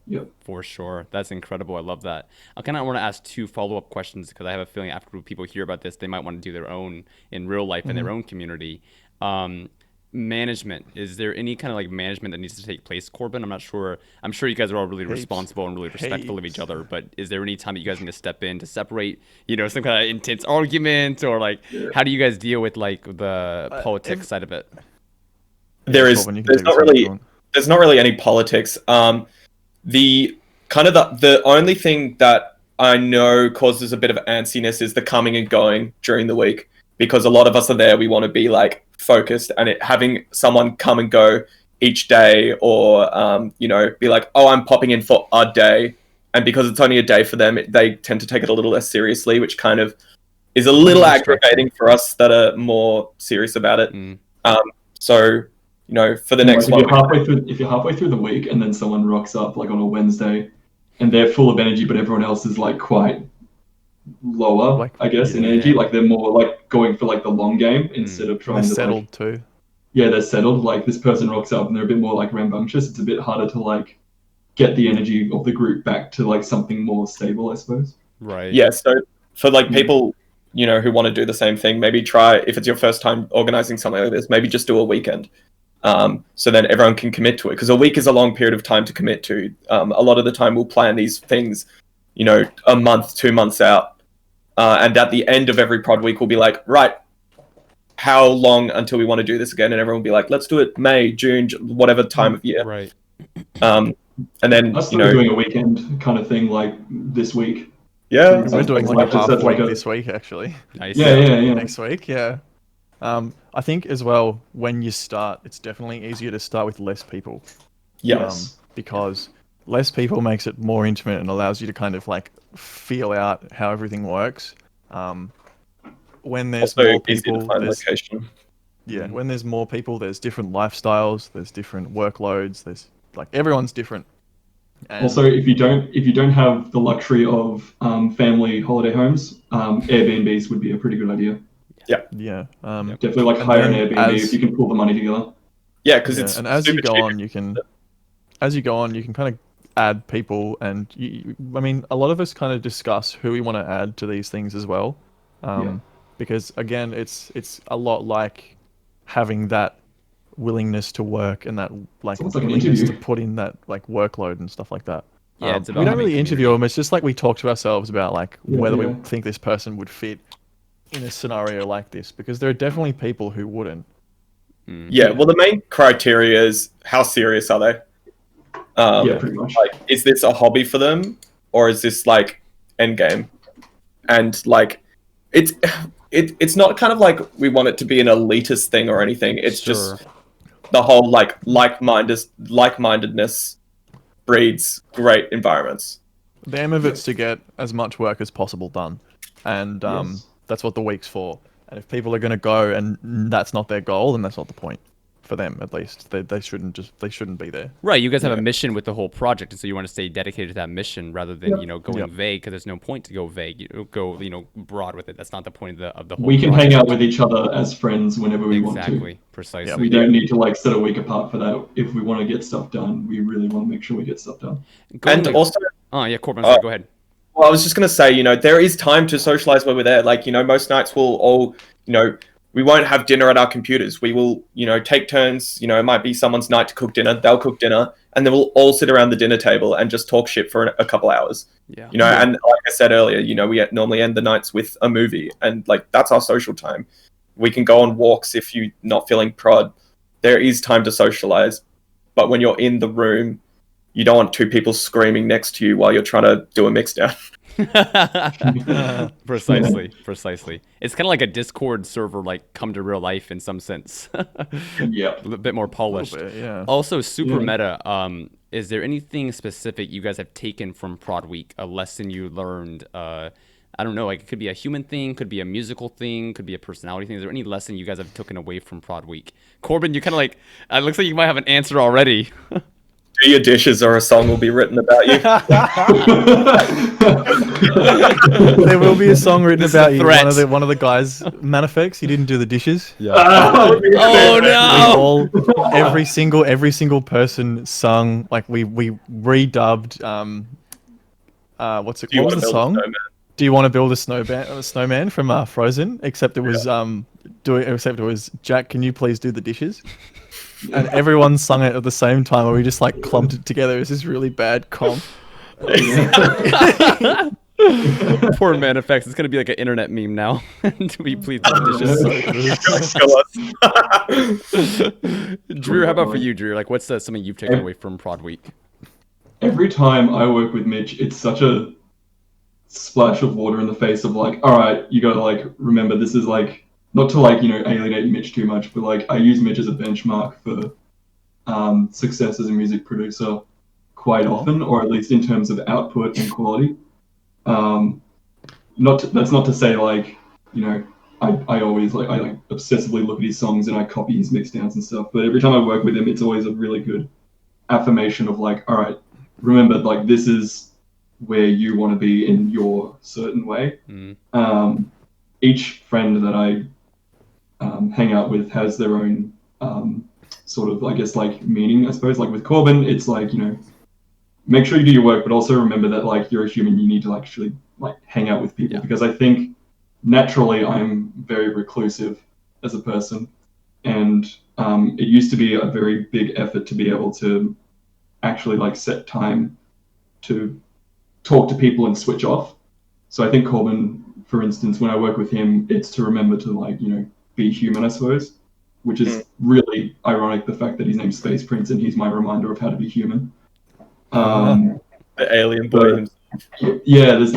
Yep. For sure. That's incredible. I love that. I kind of want to ask 2 follow-up questions, because I have a feeling after people hear about this, they might want to do their own in real life in their own community. Management. Is there any kind of like management that needs to take place, Corbin? I'm not sure. I'm sure you guys are all really responsible and really respectful of each other, but is there any time that you guys need to step in to separate, you know, some kind of intense argument, or like, how do you guys deal with like the politics side of it? There's not really any politics. The kind of the only thing that I know causes a bit of antsiness is the coming and going during the week, because a lot of us are there. We want to be like focused, and having someone come and go each day, or you know, be like, oh, I'm popping in for a day, and because it's only a day for them, they tend to take it a little less seriously, which kind of is a little aggravating for us that are more serious about it. So, you know, for the next one, if you're halfway through the week and then someone rocks up like on a Wednesday and they're full of energy, but everyone else is like quite lower, like, I guess, in energy, like they're more like going for like the long game instead of trying to settled too. Yeah, they're settled. Like this person rocks up and they're a bit more like rambunctious. It's a bit harder to like get the energy of the group back to like something more stable, I suppose. Right. Yeah. So for like people, you know, who want to do the same thing, maybe try, if it's your first time organizing something like this, maybe just do a weekend. So then everyone can commit to it, because a week is a long period of time to commit to. A lot of the time we'll plan these things, you know, a month, 2 months out. And at the end of every prod week, we'll be like, right, how long until we want to do this again? And everyone will be like, let's do it May, June, whatever time of year. Right. And then, you know, doing a weekend kind of thing like this week. Yeah. We're doing like a half week this week, actually. Nice. Yeah. Next week, yeah. I think as well, when you start, it's definitely easier to start with less people. Yes. Because less people makes it more intimate and allows you to kind of like feel out how everything works. When there's also more people, easy to find location. Yeah, when there's more people, there's different lifestyles, there's different workloads, there's like everyone's different. And also, if you don't have the luxury of family holiday homes, Airbnbs would be a pretty good idea. Yeah. Definitely like hire an Airbnb if you can pull the money together. Yeah, because it's and as you go on, you can kind of add people, and I mean, a lot of us kind of discuss who we want to add to these things as well, because again, it's a lot like having that willingness to work and that like willingness to put in that like workload and stuff like that. Yeah, we don't really interview them. It's just like we talk to ourselves about like whether we think this person would fit in a scenario like this, because there are definitely people who wouldn't. Yeah, well, the main criteria is how serious are they? Pretty much. Like, is this a hobby for them, or is this like end game? And like, it's not kind of like we want it to be an elitist thing or anything. It's just the whole like like-mindedness breeds great environments. The aim of it's to get as much work as possible done, and that's what the week's for. And if people are going to go and that's not their goal, then that's not the point for them. At least they shouldn't be there. Right. You guys have a mission with the whole project, and so you want to stay dedicated to that mission rather than going vague, because there's no point to go vague. Go broad with it. That's not the point of the whole. We can hang out with each other as friends whenever we want to. Exactly. Precisely. Yeah, we don't need to like set a week apart for that. If we want to get stuff done, we really want to make sure we get stuff done. Also, Corbin, go ahead. Well, I was just going to say, there is time to socialize when we're there. Like, most nights we'll all, we won't have dinner at our computers. We will, take turns. It might be someone's night to cook dinner. They'll cook dinner, and then we'll all sit around the dinner table and just talk shit for a couple hours. Yeah. And like I said earlier, we normally end the nights with a movie, and like that's our social time. We can go on walks if you're not feeling prod. There is time to socialize, but when you're in the room, you don't want two people screaming next to you while you're trying to do a mixdown. Precisely. It's kind of like a Discord server, like come to real life in some sense. Yeah. A bit more polished. Yeah. Also, super meta. Is there anything specific you guys have taken from Prod Week? A lesson you learned, I don't know, like it could be a human thing, could be a musical thing, could be a personality thing. Is there any lesson you guys have taken away from Prod Week? Corbin, you kind of like, it looks like you might have an answer already. Do your dishes or a song will be written about you. There will be a song written This is a about you. threat. One of the guys, Manifex, he didn't do the dishes. Oh no! Every single person sung, like we redubbed what was Do you the wanna build a song? snowman? Do you want to build a snowman from Frozen? Except it was Jack, can you please do the dishes? And everyone sung it at the same time, and we just like clumped it together. It was this really bad comp. Poor man effects. It's gonna be like an internet meme now. Do we please do the dishes? Dreer, how about for you, Dreer? Like, what's something you've taken away from Prod Week? Every time I work with Mitch, it's such a splash of water in the face of like, all right, you gotta like remember this is like not to like alienate Mitch too much, but like I use Mitch as a benchmark for success as a music producer quite often, or at least in terms of output and quality. That's not to say like I always I obsessively look at his songs and I copy his mixdowns and stuff, but every time I work with him, it's always a really good affirmation of like, all right, remember like this is where you want to be in your certain way. Each friend that I hang out with has their own sort of, I guess, like meaning, I suppose. Like with Corbin, it's like, make sure you do your work, but also remember that like you're a human, you need to actually like hang out with people, because I think naturally I'm very reclusive as a person, and it used to be a very big effort to be able to actually like set time to talk to people and switch off. So I think Corbin, for instance, when I work with him, it's to remember to like, be human, I suppose, which is really ironic, the fact that his name's Space Prince and he's my reminder of how to be human. The alien boy. Yeah, there's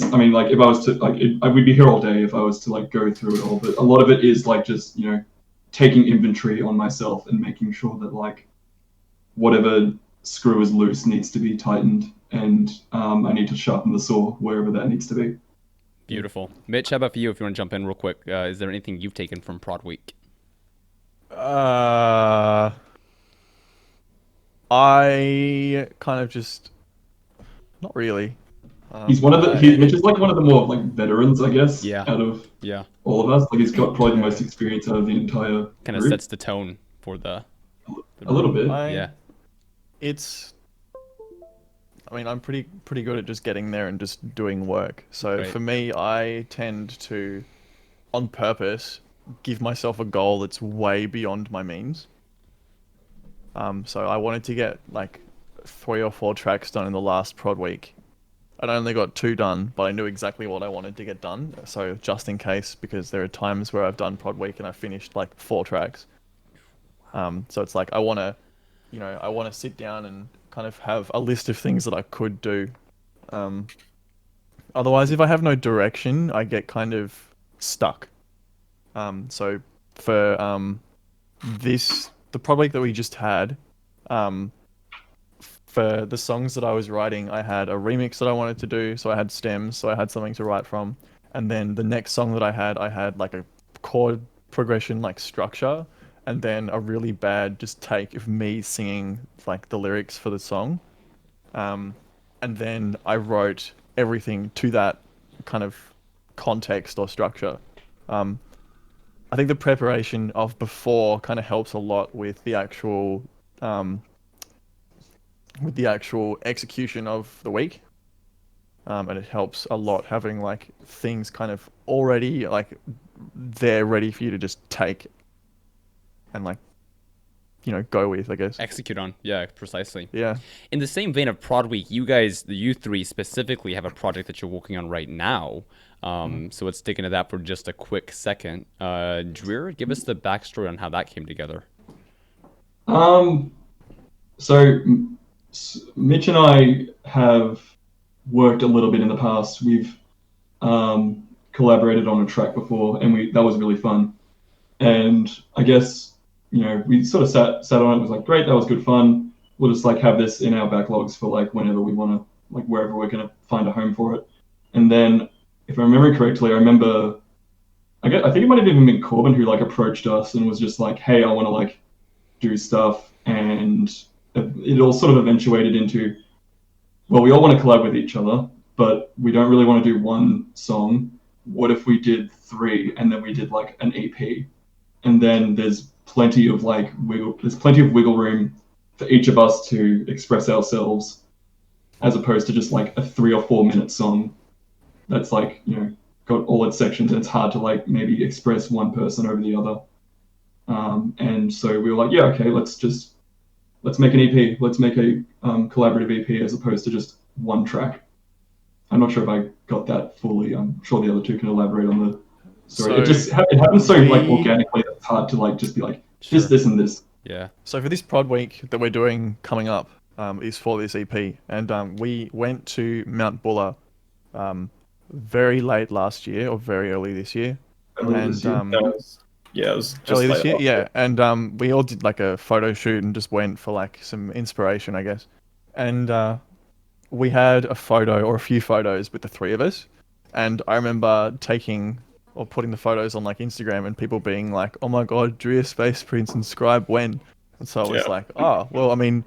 I mean, like if I was to like, I would be here all day if I was to like go through it all, but a lot of it is like just, taking inventory on myself and making sure that like whatever screw is loose needs to be tightened, and I need to sharpen the saw wherever that needs to be. Beautiful. Mitch, how about for you, if you want to jump in real quick? Is there anything you've taken from Prod Week? I kind of just... Not really. He's one of the... Mitch is like one of the more like veterans, I guess, out of all of us. Like he's got probably the most experience out of the entire kind of group. Sets the tone for the a little bit. It's... I mean, I'm pretty good at just getting there and just doing work. So for me, I tend to, on purpose, give myself a goal that's way beyond my means. So I wanted to get like 3 or 4 tracks done in the last Prod Week. I only got 2 done, but I knew exactly what I wanted to get done. So just in case, because there are times where I've done Prod Week and I finished like 4 tracks. So it's like I want to sit down and kind of have a list of things that I could do. Otherwise, if I have no direction, I get kind of stuck. So for the project that we just had, for the songs that I was writing, I had a remix that I wanted to do, so I had stems, so I had something to write from. And then the next song that I had like a chord progression, like structure, and then a really bad just take of me singing like the lyrics for the song. And then I wrote everything to that kind of context or structure. I think the preparation of before kind of helps a lot with the actual execution of the week. And it helps a lot having like things kind of already like they're ready for you to just take and like, go with, I guess. Execute on. Yeah, precisely. Yeah. In the same vein of Prod Week, you 3 specifically have a project that you're working on right now. So let's dig into that for just a quick second. Dreer, give us the backstory on how that came together. So Mitch and I have worked a little bit in the past. We've collaborated on a track before, and that was really fun. And I guess, we sort of sat on it. It was like, great, that was good fun. We'll just like have this in our backlogs for like whenever we want to, like wherever we're going to find a home for it. And then if I remember correctly, I remember I think it might have even been Corbin who like approached us and was just like, "Hey, I want to like do stuff," and it all sort of eventuated into, well, we all want to collab with each other, but we don't really want to do one song. What if we did three, and then we did like an EP, and then there's plenty of wiggle room for each of us to express ourselves, as opposed to just like a 3 or 4 minute song that's like, you know, got all its sections and it's hard to like maybe express one person over the other. And so we were like, yeah, okay, let's make an EP. Let's make a collaborative EP as opposed to just one track. I'm not sure if I got that fully. I'm sure the other two can elaborate on the story. It happens so like organically that it's hard to like just be like this and this. Yeah. So for this prod week that we're doing coming up is for this EP, and we went to Mount Buller very late last year or very early this year. It was it was just early this year, last yeah. year. And we all did like a photo shoot and just went for like some inspiration, I guess. And we had a photo or a few photos with the three of us. And I remember taking or putting the photos on like Instagram and people being like, "Oh my God, DREER, Space Prince and Scribe when?" And so I was like, "Oh, well, I mean,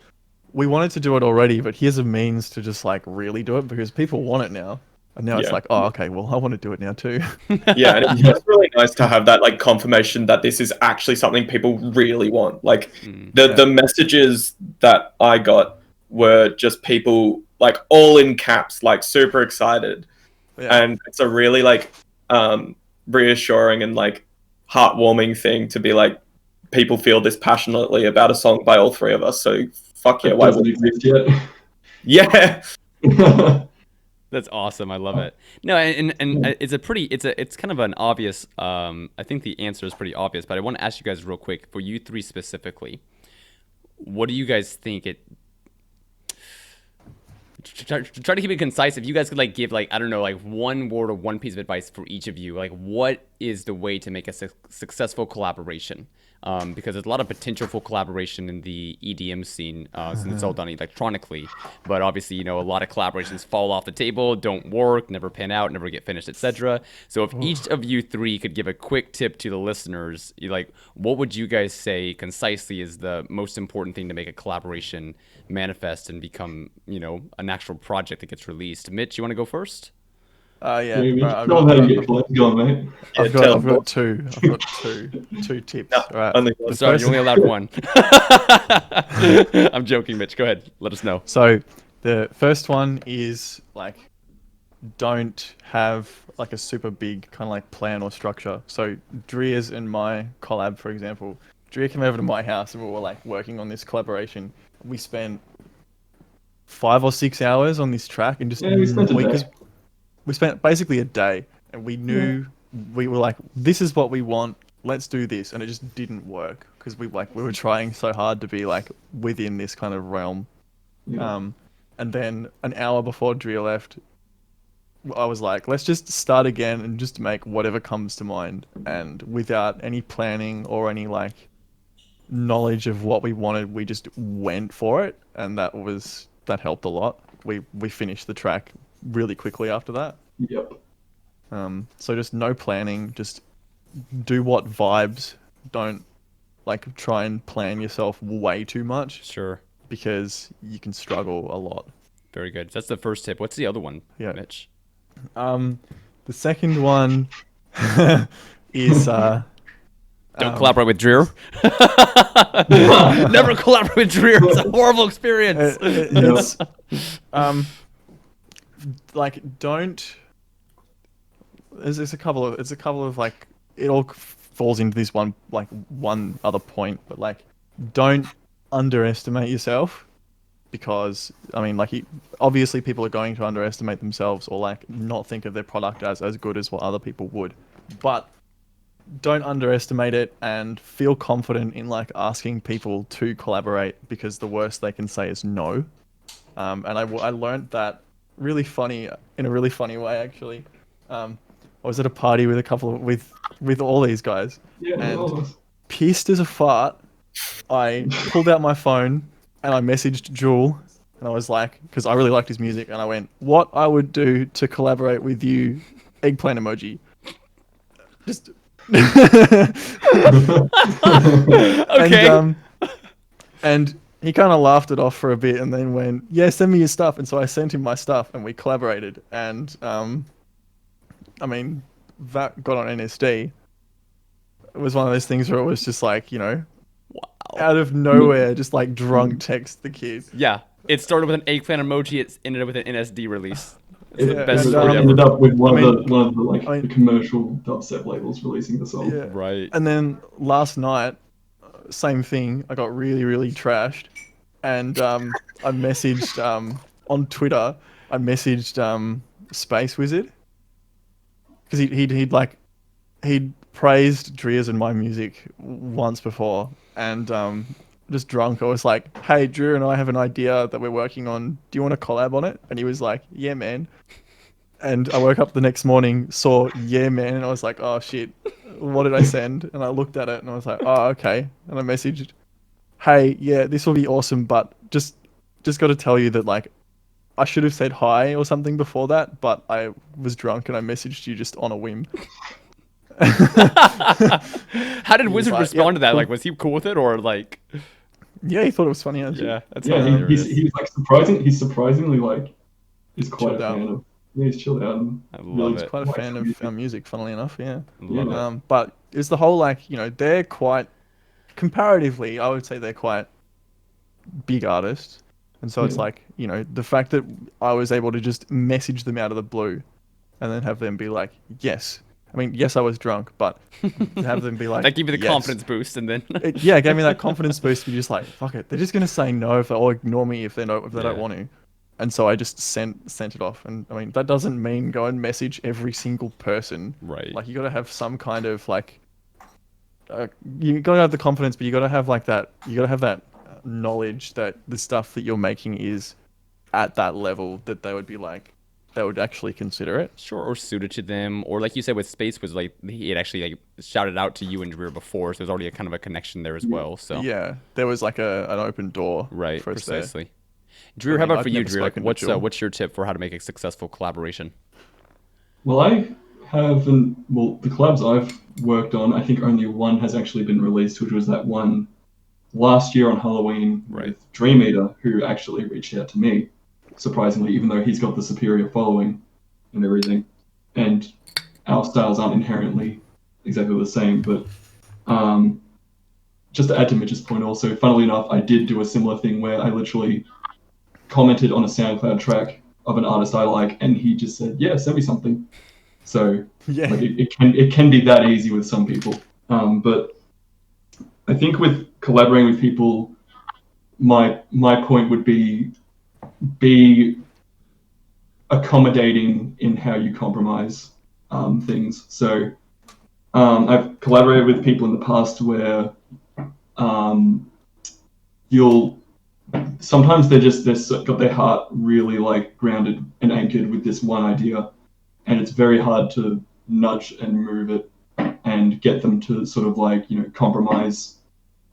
we wanted to do it already, but here's a means to just like really do it because people want it now." And now it's like, oh, okay, well, I want to do it now too. Yeah, and it's just really nice to have that like confirmation that this is actually something people really want. Like the messages that I got were just people like all in caps, like super excited. Yeah. And it's a really like reassuring and like heartwarming thing to be like, people feel this passionately about a song by all three of us. So fuck yeah, why would it exist yet? Yeah. That's awesome. I love it. No, and it's kind of an obvious. I think the answer is pretty obvious, but I want to ask you guys real quick for you three specifically. What do you guys think it? Try to keep it concise. If you guys could like give like, I don't know, like one word or one piece of advice for each of you, like what is the way to make a successful collaboration? Because there's a lot of potential for collaboration in the EDM scene since it's all done electronically. But obviously, you know, a lot of collaborations fall off the table, don't work, never pan out, never get finished, etc. So if each of you three could give a quick tip to the listeners, like what would you guys say concisely is the most important thing to make a collaboration manifest and become, you know, an actual project that gets released? Mitch, you want to go first? Yeah. I've got two tips. No, right. Sorry, you're only allowed one. I'm joking, Mitch. Go ahead. Let us know. So the first one is like, don't have like a super big kind of like plan or structure. So DREER's and my collab, for example, DREER came over to my house and we were like working on this collaboration. We spent 5 or 6 hours on this track and just we spent basically a day, and we knew we were like, this is what we want, let's do this, and it just didn't work because we were trying so hard to be like within this kind of realm. And then an hour before DREER left, I was like, let's just start again and just make whatever comes to mind, and without any planning or any like knowledge of what we wanted, we just went for it, and that helped a lot. We finished the track really quickly after that. Yep. So just no planning, just do what vibes. Don't like try and plan yourself way too much. Sure. Because you can struggle a lot. Very good. That's the first tip. What's the other one, Mitch? The second one is don't collaborate with DREER. Never collaborate with DREER. It's a horrible experience. It's like don't. There's a couple of like it all falls into this one other point, but like don't underestimate yourself, because I mean like obviously people are going to underestimate themselves or like not think of their product as good as what other people would, but don't underestimate it and feel confident in like asking people to collaborate, because the worst they can say is no. And I learned that in a really funny way actually. I was at a party with with all these guys, and pissed as a fart, I pulled out my phone and I messaged Jewel, and I was like, because I really liked his music, and I went, what I would do to collaborate with you eggplant emoji. Just Okay. And he kind of laughed it off for a bit, and then went, "Yeah, send me your stuff." And so I sent him my stuff, and we collaborated. And I mean, that got on NSD. It was one of those things where it was just like, out of nowhere, just like drunk text the kid. Yeah. It started with an eggplant emoji. It ended up with an NSD release. It's the Yeah, best it story ended ever. up with one I of mean- the the commercial dubstep labels releasing the song. Yeah. Right. And then last night, same thing. I got really, really trashed, and I messaged on Twitter. I messaged Space Wizard because he'd praised Dreer's and my music once before, and just drunk, I was like, "Hey, Dreer and I have an idea that we're working on. Do you want to collab on it?" And he was like, "Yeah, man." And I woke up the next morning, saw "Yeah, man," and I was like, "Oh shit, what did I send?" And I looked at it and I was like, "Oh, okay." And I messaged, "Hey, yeah, this will be awesome, but just got to tell you that like I should have said hi or something before that, but I was drunk and I messaged you just on a whim." How did was Wizard like, respond "Yeah, to that? cool." Like, was he cool with it, or like? Yeah, he thought it was funny. Actually. Yeah, that's Yeah, hilarious. he's like surprising. He's surprisingly like is quite Chilled a out. fan of. Yeah, he's chilled out and I really love it. Quite a likes fan of music. music, funnily enough. Yeah. Love Yeah. it. But it's the whole like they're quite comparatively, I would say they're quite big artists, and so it's Yeah. like the fact that I was able to just message them out of the blue, and then have them be like, "Yes." I mean, yes, I was drunk, but to have them be like, That gave you the "Yes." confidence boost, and then It gave me that confidence boost to be just like, fuck it, they're just gonna say no or ignore me if they don't Yeah. want to, and so I just sent it off. And I mean, that doesn't mean go and message every single person. Right. Like you got to have some kind of like, you got to have the confidence, but you got to have like that. You got to have that knowledge that the stuff that you're making is at that level that they would be like, they would actually consider it. sure, or suited to them, or like you said with Space was like he had actually like shouted out to you and Dreer before, so there's already a kind of a connection there as well. So Yeah, there was like an open door. right, for us there. precisely. Dreer, I how mean, about I've for you, never Dreer? Like, spoken to Jill. what's your tip for how to make a successful collaboration? Well, I haven't. Well, the collabs I've worked on, I think only one has actually been released, which was that one last year on Halloween Right. with Dream Eater, who actually reached out to me, surprisingly, even though he's got the superior following and everything. And our styles aren't inherently exactly the same, but just to add to Mitch's point also, funnily enough, I did do a similar thing where I literally commented on a SoundCloud track of an artist I like, and he just said, "Yeah, send me something." So Yeah. like it can be that easy with some people. But I think with collaborating with people, my point would be accommodating in how you compromise things. So I've collaborated with people in the past where you'll sometimes they've got their heart really like grounded and anchored with this one idea, and it's very hard to nudge and move it and get them to sort of like compromise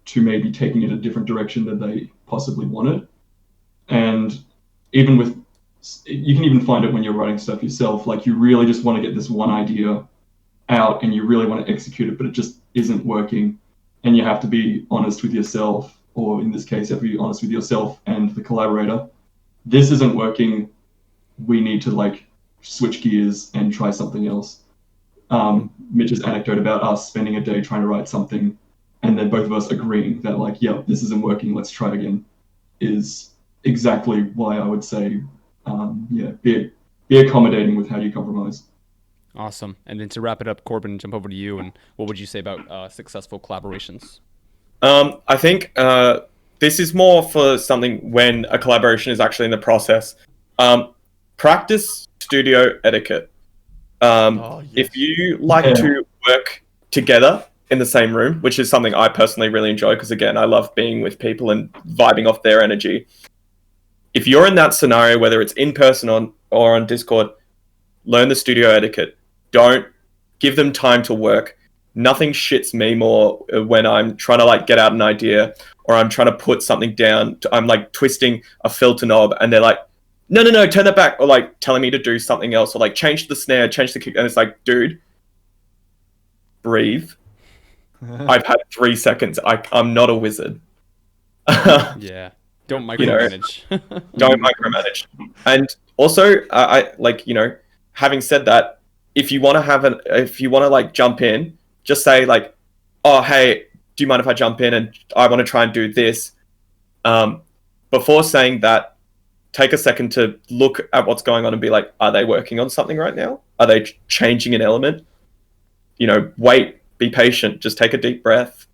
to maybe taking it a different direction than they possibly wanted. And even with you can even find it when you're writing stuff yourself, like you really just want to get this one idea out and you really want to execute it, but it just isn't working, and you have to be honest with yourself, or in this case you have to be honest with yourself and the collaborator. This isn't working, we need to like switch gears and try something else. Mitch's anecdote about us spending a day trying to write something and then both of us agreeing that like, yeah, this isn't working, let's try again, is exactly why I would say be accommodating with how you compromise. Awesome. And then to wrap it up, Corbin, jump over to you. And what would you say about successful collaborations? I think this is more for something when a collaboration is actually in the process. Practice studio etiquette. Yes. If you like to work together in the same room, which is something I personally really enjoy, because again, I love being with people and vibing off their energy. If you're in that scenario, whether it's in person or on Discord, learn the studio etiquette. Don't give them time to work. Nothing shits me more when I'm trying to like get out an idea or I'm trying to put something down. I'm like twisting a filter knob and they're like, no, turn that back, or like telling me to do something else, or like change the snare, change the kick, and it's like, dude, breathe. I've had 3 seconds. I'm not a wizard. Yeah. Don't You know, micromanage. don't micromanage. And also, I like, having said that, if you want to like jump in, just say like, oh, hey, do you mind if I jump in and I want to try and do this? Before saying that, take a second to look at what's going on and be like, are they working on something right now? Are they changing an element? Wait, be patient, just take a deep breath.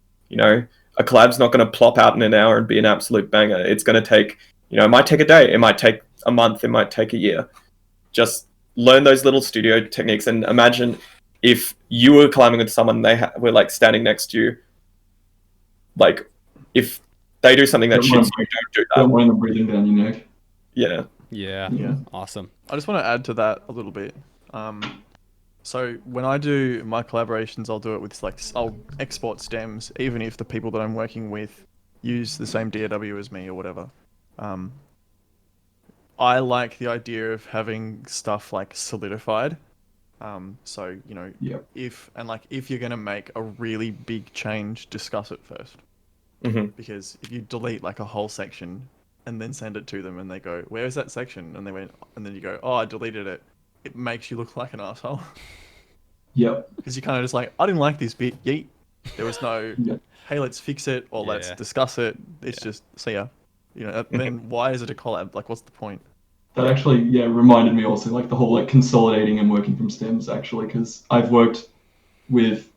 A collab's not going to plop out in an hour and be an absolute banger. It's going to take, it might take a day, it might take a month, it might take a year. Just learn those little studio techniques, and imagine if you were collabing with someone, they were like standing next to you. Like, if they do something that shits you, don't do that. Don't want them breathing down your neck. Yeah. Yeah. Awesome. I just want to add to that a little bit. So when I do my collaborations, I'll do it with I'll export stems, even if the people that I'm working with use the same DAW as me or whatever. I like the idea of having stuff like solidified. So Yep. if you're gonna make a really big change, discuss it first. Mm-hmm. Because if you delete like a whole section and then send it to them and they go, "Where is that section?" and then you go, "Oh, I deleted it." It makes you look like an asshole. Yep. Because you're kind of just like, I didn't like this bit. Yeet. There was no, Yep. hey, let's fix it or let's discuss it. It's just, see ya. Then why is it a collab? Like, what's the point? That actually, reminded me also, like the whole like consolidating and working from stems actually, because I've worked with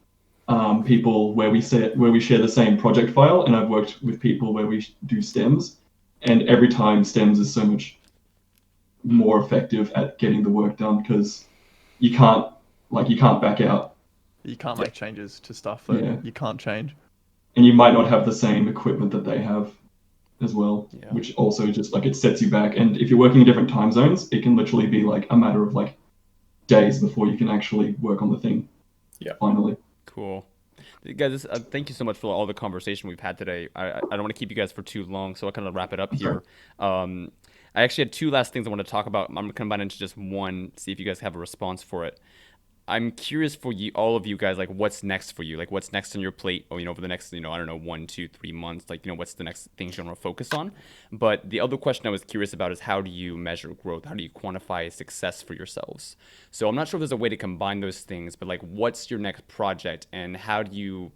people where we share the same project file, and I've worked with people where we do stems, and every time stems is so much more effective at getting the work done because you can't back out. You can't make changes to stuff that you can't change. And you might not have the same equipment that they have as well, Yeah. which also just like it sets you back. And if you're working in different time zones, it can literally be like a matter of like days before you can actually work on the thing. Yeah. Finally. Cool. Guys, thank you so much for all the conversation we've had today. I don't want to keep you guys for too long, so I'll kind of wrap it up here. I actually had two last things I want to talk about. I'm going to combine into just one, see if you guys have a response for it. I'm curious for all of you guys, like what's next for you? Like what's next on your plate? Or, over the next, I don't know, 1, 2, 3 months, like, what's the next things you want to focus on? But the other question I was curious about is how do you measure growth? How do you quantify success for yourselves? So I'm not sure if there's a way to combine those things, but like what's your next project and how do you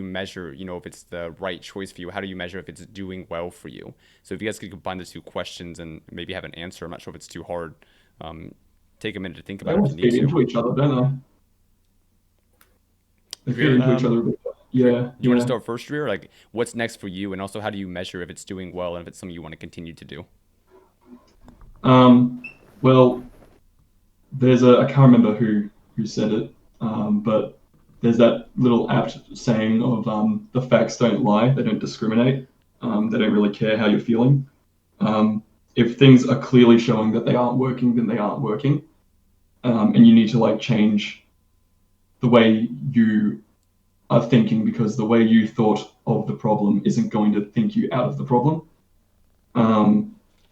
measure, if it's the right choice for you? How do you measure if it's doing well for you? So if you guys could combine the two questions and maybe have an answer, I'm not sure if it's too hard. Take a minute to think They about it. all feed into each other, don't they? They feed into each other a bit. Yeah. You want to start first, DREER? Like, what's next for you, and also how do you measure if it's doing well and if it's something you want to continue to do? Well, there's I can't remember who said it, but there's that little apt saying of the facts don't lie, they don't discriminate, they don't really care how you're feeling. If things are clearly showing that they aren't working, then they aren't working, and you need to like change the way you are thinking because the way you thought of the problem isn't going to think you out of the problem.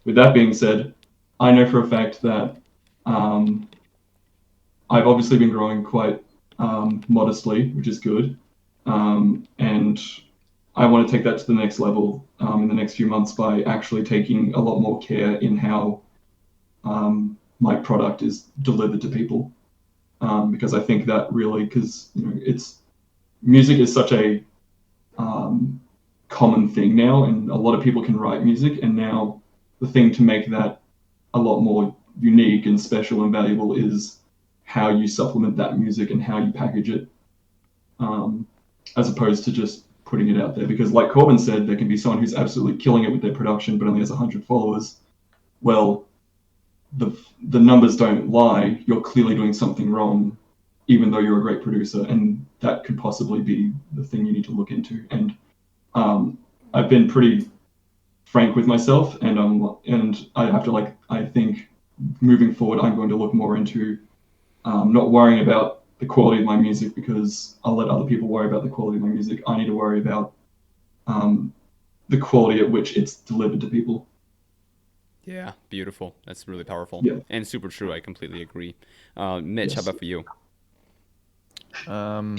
With that being said, I know for a fact that I've obviously been growing quite modestly, which is good, and I want to take that to the next level in the next few months by actually taking a lot more care in how my product is delivered to people, because I think that really, because music is such a common thing now, and a lot of people can write music, and now the thing to make that a lot more unique and special and valuable is how you supplement that music and how you package it, as opposed to just putting it out there. Because like Corbin said, there can be someone who's absolutely killing it with their production but only has 100 followers. Well, the numbers don't lie. You're clearly doing something wrong, even though you're a great producer, and that could possibly be the thing you need to look into. And I've been pretty frank with myself, and I have to I think moving forward, I'm going to look more into not worrying about the quality of my music because I'll let other people worry about the quality of my music. I need to worry about the quality at which it's delivered to people. Yeah, beautiful. That's really powerful Yeah. and super true. I completely agree. Mitch, how Yes. about for you? Um,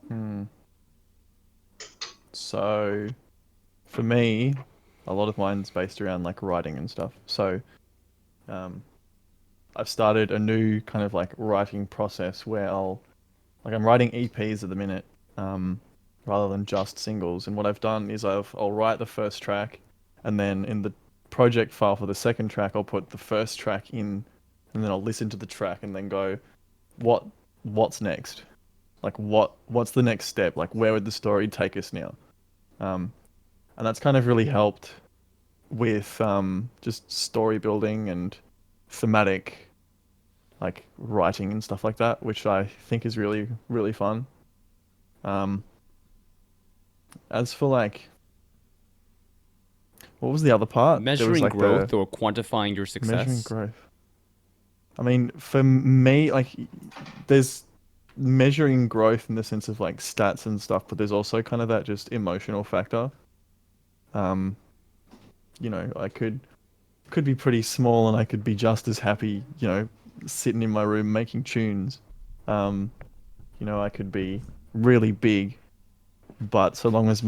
hmm. So, for me, a lot of mine's based around like writing and stuff. So, um, I've started a new kind of like writing process where I'm writing EPs at the minute, um, rather than just singles. And what I've done is I'll write the first track, and then in the project file for the second track, I'll put the first track in, and then I'll listen to the track and then go, what what's next? Like what's the next step? Like where would the story take us now? Um, and that's kind of really helped with just story building and thematic like writing and stuff like that, which I think is really, really fun. Um, as for like, what was the other part? There was Measuring like growth the or quantifying your measuring success? growth. I mean, for me, like, there's measuring growth in the sense of like stats and stuff, but there's also kind of that just emotional factor. Um, I could be pretty small and I could be just as happy, sitting in my room making tunes. Um, I could be really big, but so long as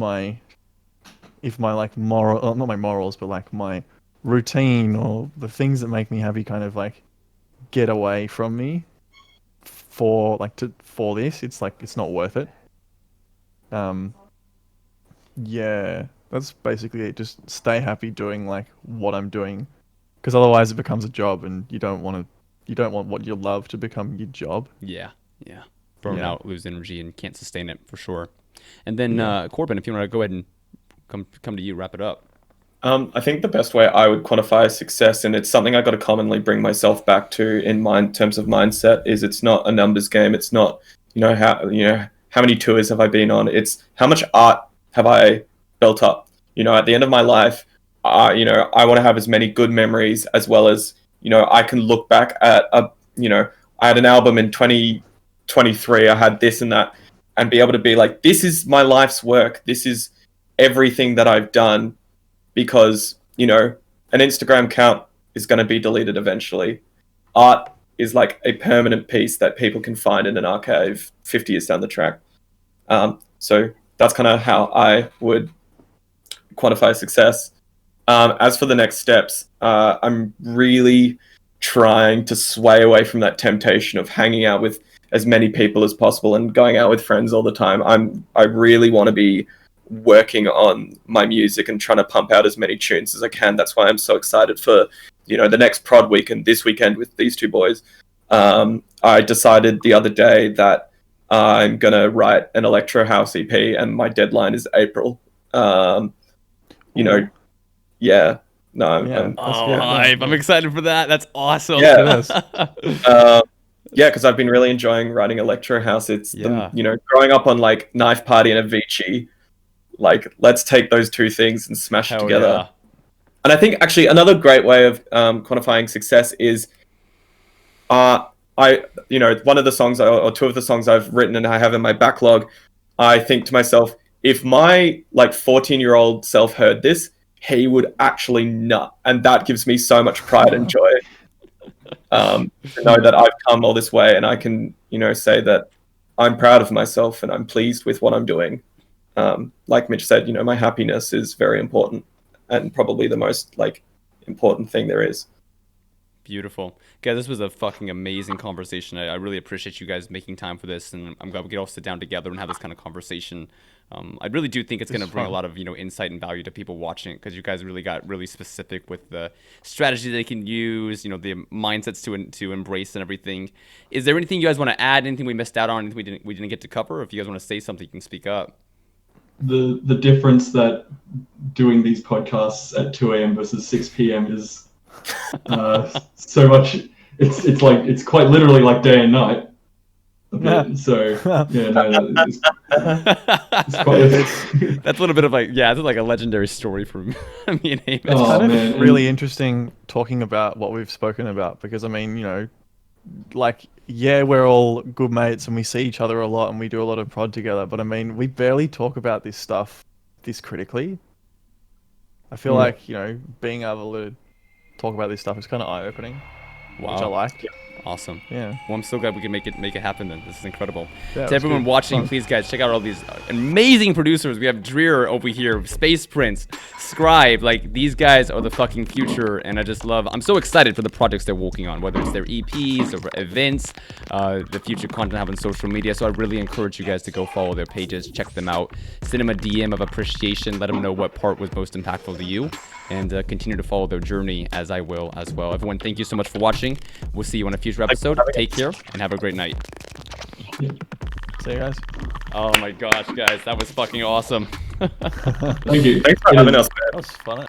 if my like not my morals, but like my routine or the things that make me happy kind of like get away from me for this, it's like, it's not worth it. Um, yeah, that's basically it. Just stay happy doing like what I'm doing, because otherwise it becomes a job, and you don't want what you love to become your job. Yeah, yeah. Burn Yeah, out, lose energy, and can't sustain it for sure. And then yeah. Corbin, if you want to go ahead and come to you, wrap it up. I think the best way I would quantify success, and it's something I got to commonly bring myself back to in mind terms of mindset, is it's not a numbers game. It's not, how many tours have I been on? It's how much art have I built up. At the end of my life, I want to have as many good memories as well as, I can look back at I had an album in 2023. I had this and that, and be able to be like, this is my life's work. This is everything that I've done, because an Instagram account is going to be deleted eventually. Art is like a permanent piece that people can find in an archive 50 years down the track. So that's kind of how I would quantify success. As for the next steps, I'm really trying to sway away from that temptation of hanging out with as many people as possible and going out with friends all the time. I really want to be working on my music and trying to pump out as many tunes as I can. That's why I'm so excited for the next prod weekend this weekend with these two boys. I decided the other day that I'm gonna write an electro house EP, and my deadline is April. You know, yeah, no, Yeah, I'm that's Oh, good. hype! I'm excited for that. That's awesome. yeah. Yeah, because I've been really enjoying writing electro house. It's Yeah. growing up on like Knife Party and Avicii. Like, let's take those two things and smash it Hell together. yeah. And I think actually another great way of quantifying success is, one of the songs or two of the songs I've written and I have in my backlog. I think to myself, if my like 14-year-old self heard this, he would actually nut, and that gives me so much pride and joy. To know that I've come all this way, and I can, say that I'm proud of myself and I'm pleased with what I'm doing. Like Mitch said, my happiness is very important, and probably the most like important thing there is. Beautiful. Guys, this was a fucking amazing conversation. I really appreciate you guys making time for this, and I'm glad we could all sit down together and have this kind of conversation. I really do think it's going to bring a lot of insight and value to people watching it, because you guys really got really specific with the strategy they can use, the mindsets to embrace and everything. Is there anything you guys want to add? Anything we missed out on? Anything we didn't get to cover? If you guys want to say something, you can speak up. The difference that doing these podcasts at 2 a.m. versus 6 p.m. is so much. It's quite literally like day and night. A bit. So yeah, no, it's quite. That's a little bit of it's like a legendary story from me and Hamish. Oh, Kind of man. really interesting talking about what we've spoken about, because I mean, like, yeah, we're all good mates and we see each other a lot and we do a lot of prod together, but I mean, we barely talk about this stuff this critically. I feel like, you know, being able to talk about this stuff is kind of eye-opening, which I like. Awesome. Yeah. Well, I'm so glad we can make it happen then. This is incredible. Yeah, To everyone watching, please guys check out all these amazing producers. We have DREER over here, Space Prince, Scribe. Like, these guys are the fucking future, and I'm so excited for the projects they're working on, whether it's their EPs or events, the future content they have on social media. So I really encourage you guys to go follow their pages, check them out, send them a DM of appreciation, let them know what part was most impactful to you, and continue to follow their journey, as I will as well. Everyone, thank you so much for watching. We'll see you on a future episode. Take care and have a great night. See you guys. Oh my gosh, guys, that was fucking awesome. Thank you. Thanks for having us, man. That was fun.